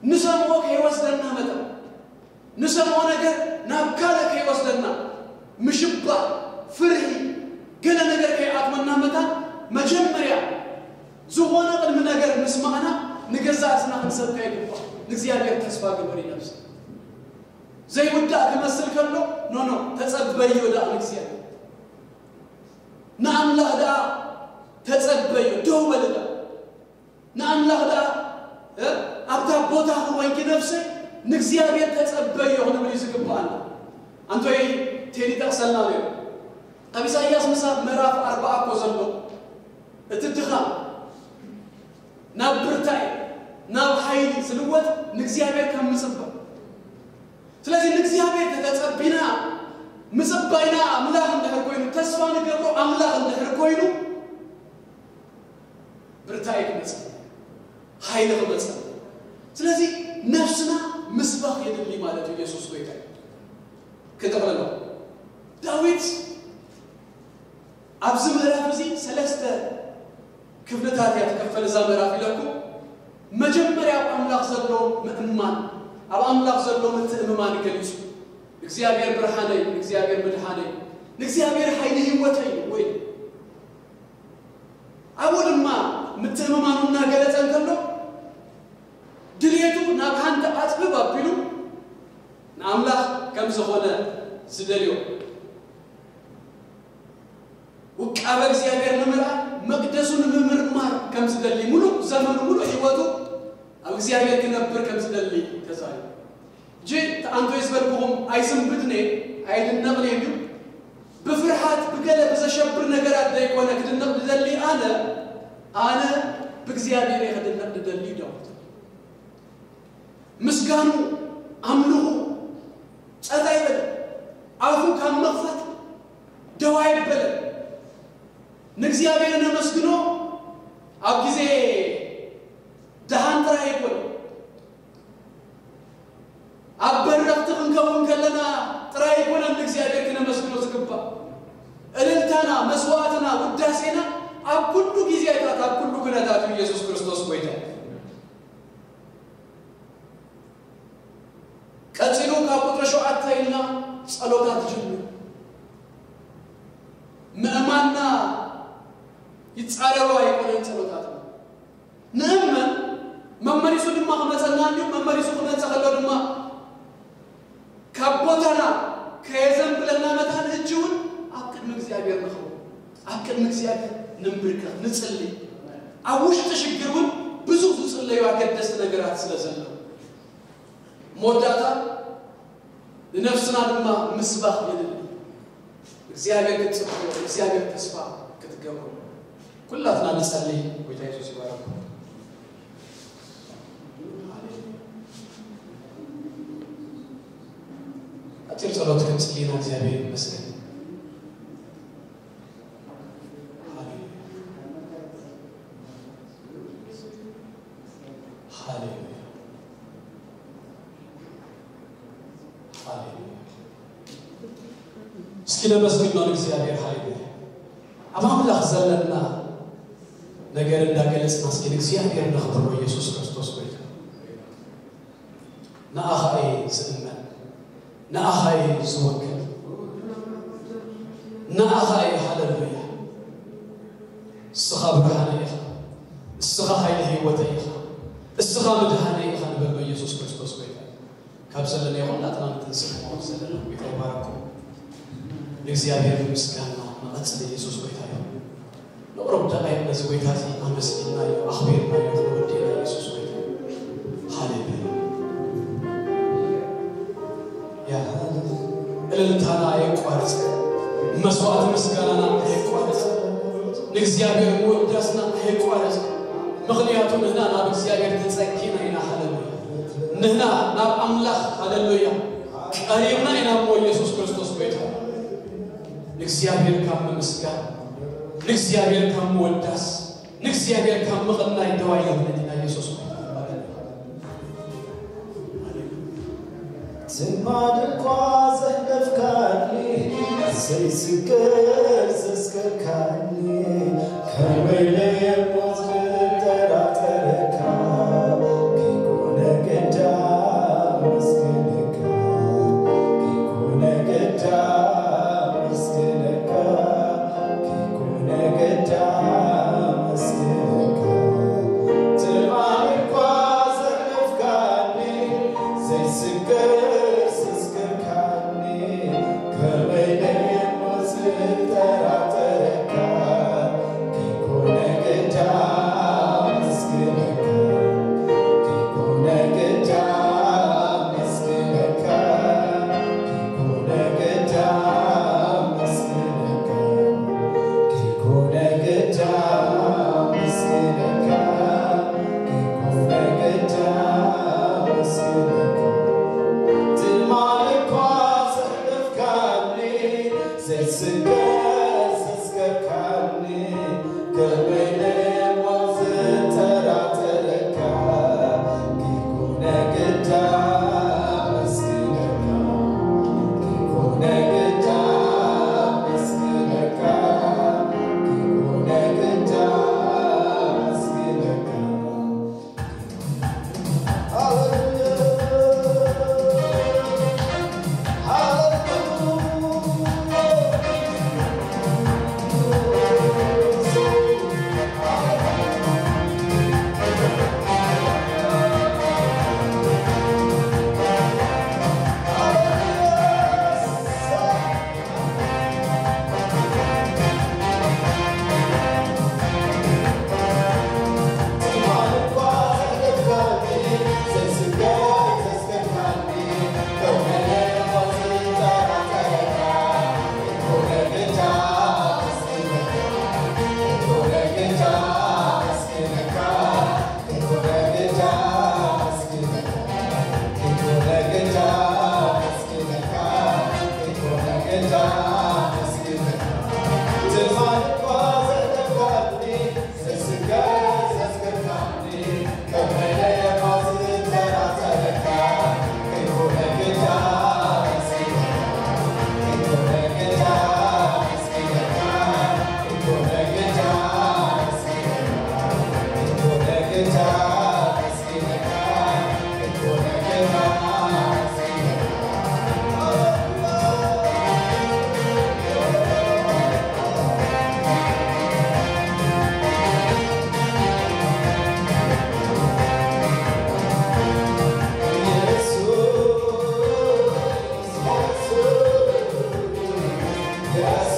ንሰሞ ከይወስደና መጣ ንሰሞ ነገር ናብካለ ከይወስደና ምሽባ ፍርሂ ገለ ነገር ከይአጥመና መጣ መጀመሪያ ዝሆነ ቅድም ነገር መስማዕና ንገዛትና ሰብካ ይገባ ለእግዚአብሔር ተስፋ ግብር ይነብስ ዘይውዳ ከመስል ከሎ ኖ ተጸበይ ወዳ እግዚአብሔር نعمله دا تتصبي دوبلدا نعمله دا ابدا بوتا وانك نفسي نግዚአብሔር ተጸበይ ሆነ ብለሽ ይገባል አንተ ቴዲ ተሰልና ነው ኢሳይያስ ምዕራፍ 40 ኮዘሎ እትድኻ ናብርታይ ናብ ኃይል ስለወት ንግዚአብሔር ከምጽባ ስለዚህ ንግዚአብሔር ተጸብይና ምጽባይና አምላክ እንደሆነ ተስፋ ንገብሮ አምላክ እንደሆነ ብርታይ ከመጽ ኃይል ከመጽ ስለዚህ ነፍስና ምስባህ የድልይ ማለት ኢየሱስ ጌታ ከተበለ ዳዊት አብዝ ምዕራፍ እዚህ ሰለስተ ክፍልታት ያተከፈለ ዘመራፍ ይለኩ መጀመሪያ አምላክ ዘሎ ምእማን አብ አምላክ ዘሎ ምትእምማን ይገልጹ እግዚአብሔር ብርሃነይ እግዚአብሔር መድኃኒይ እግዚአብሔር ኃይል ህይወተይ ወይ አወድማ ምትእምማኑና ገለጸን ከሎ ድልየቱ ናባንተ አጥብባ ቢሉ ናአምላክ ከምዘሆነ ዝደልዮ ወቃበ እግዚአብሔር ንምራ መቅደሱን ምምርማር ከምዝደሊ ሙሉ ዘመኑ ሙሉ ህይወቱ አብ እግዚአብሔር ከነበር ከምዝደሊ ተዛይ جيت أنتو يسبركم أيسم بدني أيد النقل يجو بفرحات بقلة بزشبر نجارات ده يكون أكيد النقل ده اللي أنا بكزيادة اللي أخذ النقل ده اللي داود مسكانو عملوه أذاي بل عفو كان مغفت دواعي بل نكزيادة أنا مسكنو أبكزي دهان ترى يقول أبررتهم كون كلنا ترى يكون عند እግዚአብሔር كنا مسكنو زكبا እልልታና መስዋዕትና ውዳሴና አብ ሁሉ ጊዜ አይታት አብ ሁሉ ግነታቱ ኢየሱስ ክርስቶስ ቆይታ ቀጥሎ ከቁጥር 7 ጸሎታት ጀምሩ يتصاروا يكونن ጸሎታት ነመ መመሪሱ ድማ ከመጸናንዩ መመሪሱ ከመጸኸሎ ድማ ካብቦታና ከየዘን ብለና መታን እጅውን አቅድም እግዚአብሔር ነው አቅድም እግዚአብሔር ንምብርከ ንጽልይ አውሽ ተሽግሩን ብዙ ጽልዩ አገደስ ነገራት ስለዘለው ሞዳታ ለነፍስና ድማ ምስባህ ይደል እግዚአብሔር ግጽፍ እግዚአብሔር ተስፋ ክትገቡ ኩላትና ንጸልይ ጌታ ኢየሱስ ይባረክ አጭር ጸሎት ከጽሊና እግዚአብሔር ይመስገን እስኪ ለመስግነው እግዚአብሔር ኃይል አማምላክ ዘለና ነገር እንዳገለጽና እስኪ እግዚአብሔር ነክብሮ ኢየሱስ ክርስቶስ ወይ ናአኻይ ዝእመን ናአኻይ ዝወክል ናአኻይ ሃሌሉያ እስኻ ብርሃነ ኢኻ እስኻ ኃይል ህይወት ኢኻ እስኻ መድኃኔ ኢኻ ንበል ኢየሱስ ክርስቶስ ወይ ካብ ዘለና ይሆን አጥናንተን ስሙ ዘለና ጌታ ይባርኩ እግዚአብሔር ምስጋና ማጽለ ኢየሱስ ጌታ ይሁን ለኦሮብ ተቃይ በዚህ ጌታ ሲ አመስግና አህቤር ማለት ነው ወዲና ኢየሱስ ጌታ ሃሌሉያ ያ እልልታና አይቋርጥ መስዋዕት ምስጋናና አይቋርጥ ለእግዚአብሔር ወዳስና አይቋርጥ ምክንያቱም እኛ ናብ እግዚአብሔር ተጸኪና ኢና ሃሌሉያ ነህና ናብ አምላክ ሃሌሉያ ቀሪብና ኢና ኢየሱስ ክርስቶስ ጌታ እግዚአብሔር ካም ምስጋና እግዚአብሔር ካም ወዳስ እግዚአብሔር ካም መቅና ይደዋይ ለና ኢየሱስ ዝማድ ቋዘ ደፍካኒ ዘይስገር ዘስከካኒ ከወይለ ሞት ተራተረካ ኪኮነ ገዳ መስከነካ ኪኮነ ገዳ Yes.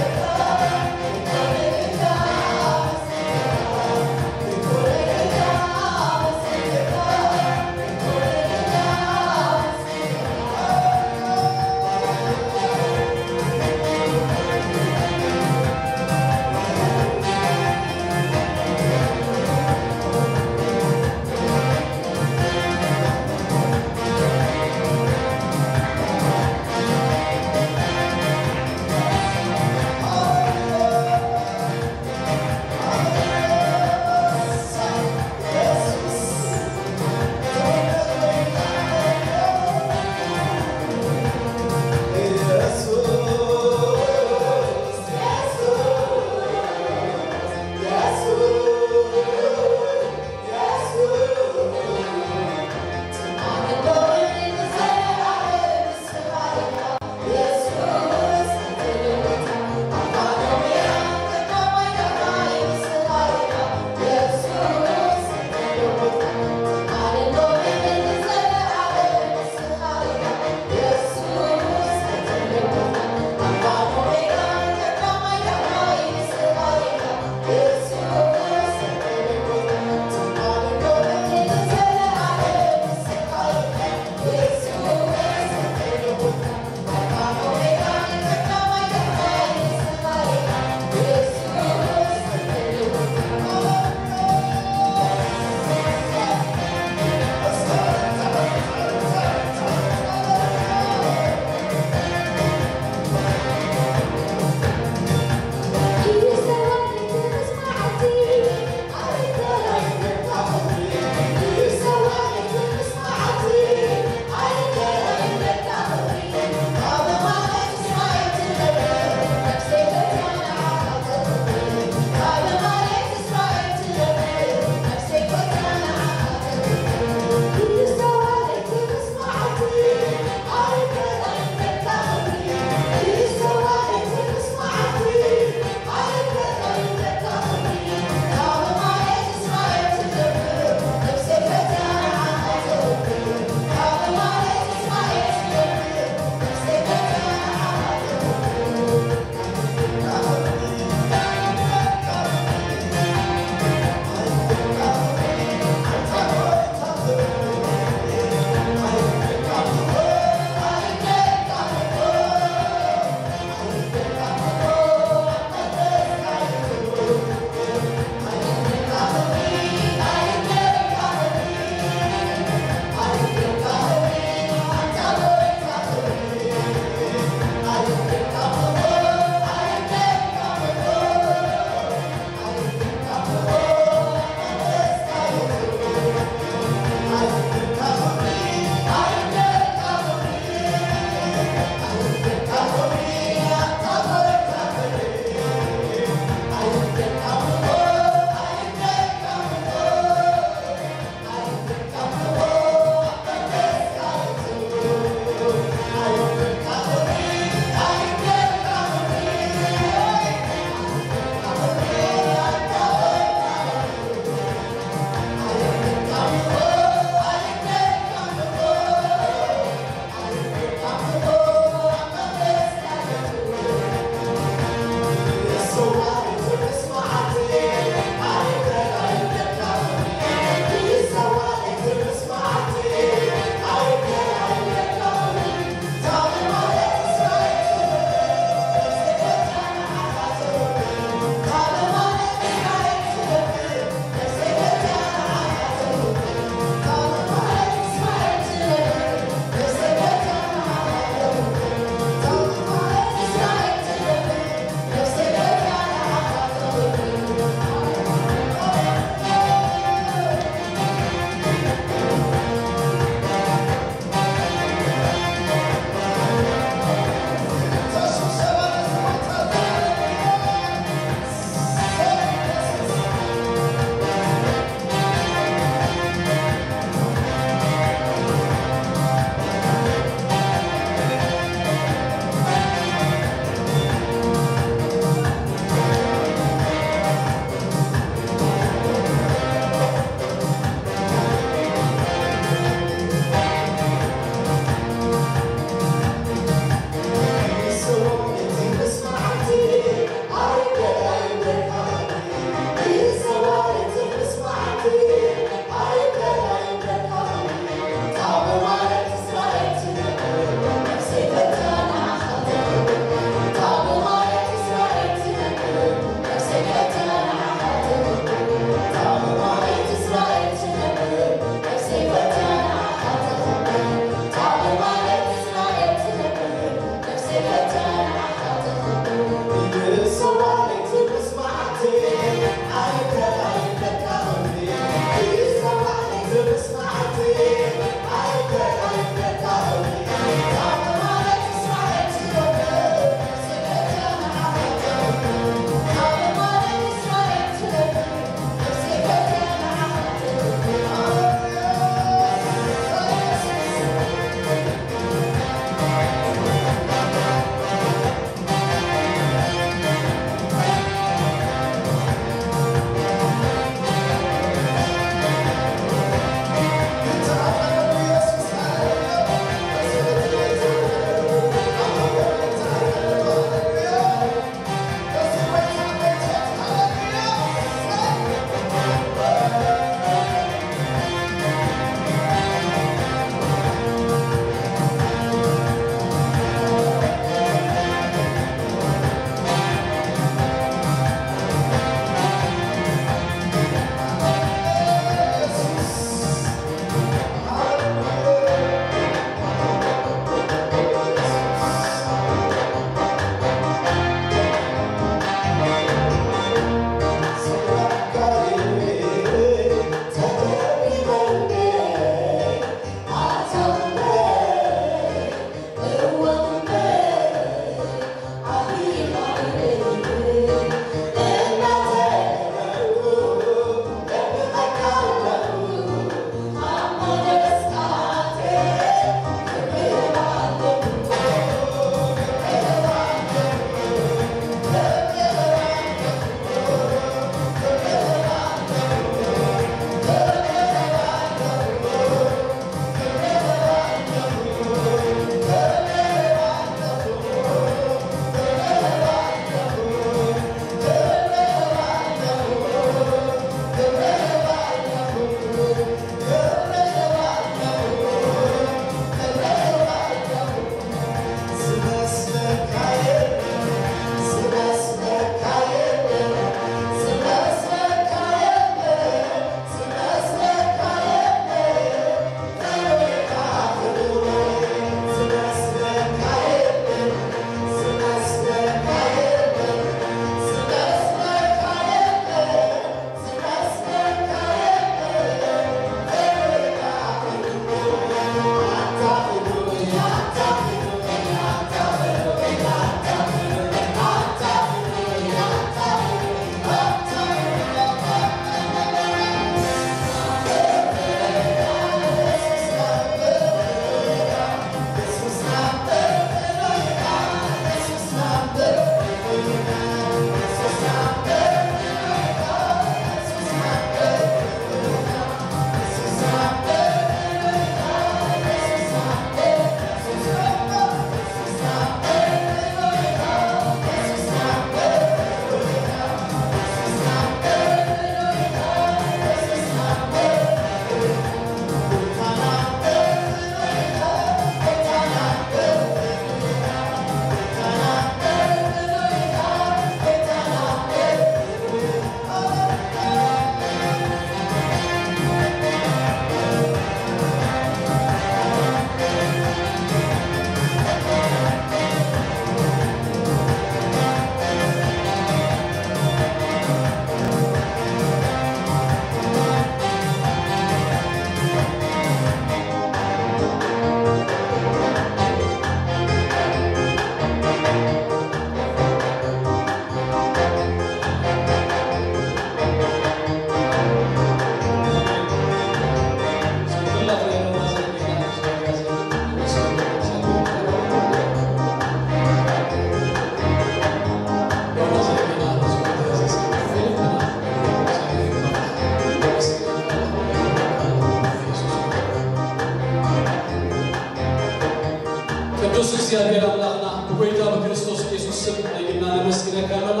ቅዱስ እግዚአብሔር አምላክና በጌታ በክርስቶስ ኢየሱስ ስም ለግና ለመስገን ካለና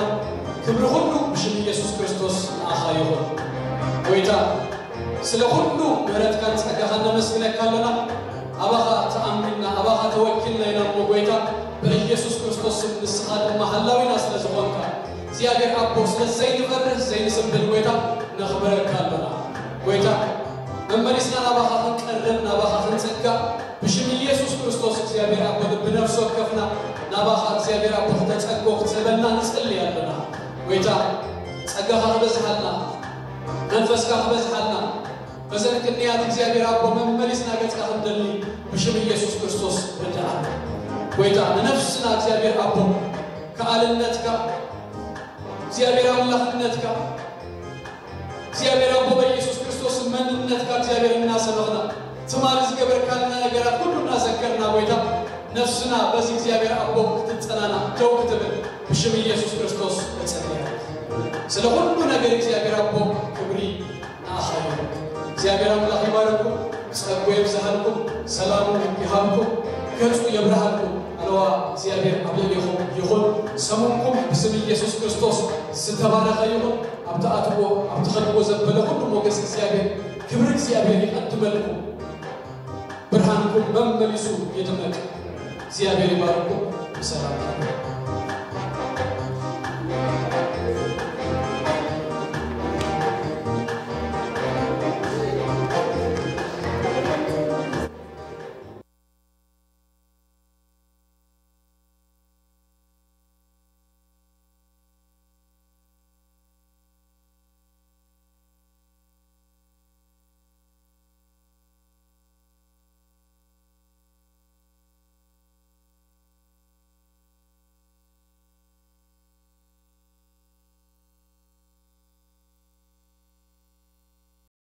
ክብር ሁሉ በሽም ኢየሱስ ክርስቶስ አኻ ይሁን ጌታ ስለ ሁሉ ምሕረት ካን ጸጋህና መስገን ካለና አባኻ ተአምንና አባኻ ተወክልና ይናሞ ጌታ በኢየሱስ ክርስቶስ ስም ንስኻት መሐላዊና ስለዝኾንካ እግዚአብሔር አቦ ስለዚህ ይፈርህ ዘይንስብል ጌታ ነኽበረካለና ጌታ መመሪስና አባኻ ቀረብና አባኻ ጸጋ بشم ኢየሱስ ክርስቶስ እግዚአብሔር አብ በነፍስ ወከፍና ናባኻ እግዚአብሔር አብ ተጸጎ ተበልና ንጽልያለና ወይታ ጸጋኻ በዝሃልና መንፈስካ በዝሃልና በዘንክንያት እግዚአብሔር አብ መመሊስና ገጽካ እንደሊ بشم ኢየሱስ ክርስቶስ በዳን ወይታ ነፍስና እግዚአብሔር አብ ከአልነትካ እግዚአብሔር አምላክነትካ እግዚአብሔር አብ በኢየሱስ ክርስቶስ መንነትካ እግዚአብሔር እናሰበና تمارس قبر كلنا نجارات كلنا ذكرنا ويدا نفسنا بس إخوة أبو تتصنعنا جو كتبه بشم يسوع كريستوس تتصنع سلكون كنا نجار إخوة أبو كبري آخره إخوة أبو الله يبارككم سلكوا يبزهلكم سلام يهابكم كرسوا يبرهلكم ألوا إخوة أبو يخون سموكم بسم يسوع كريستوس ستبارك يوم أبتخلوا زبلكم موجس إخوة كبر إخوة يقدملكم برهانكم مملسو يدمك زيابير باركم بسلام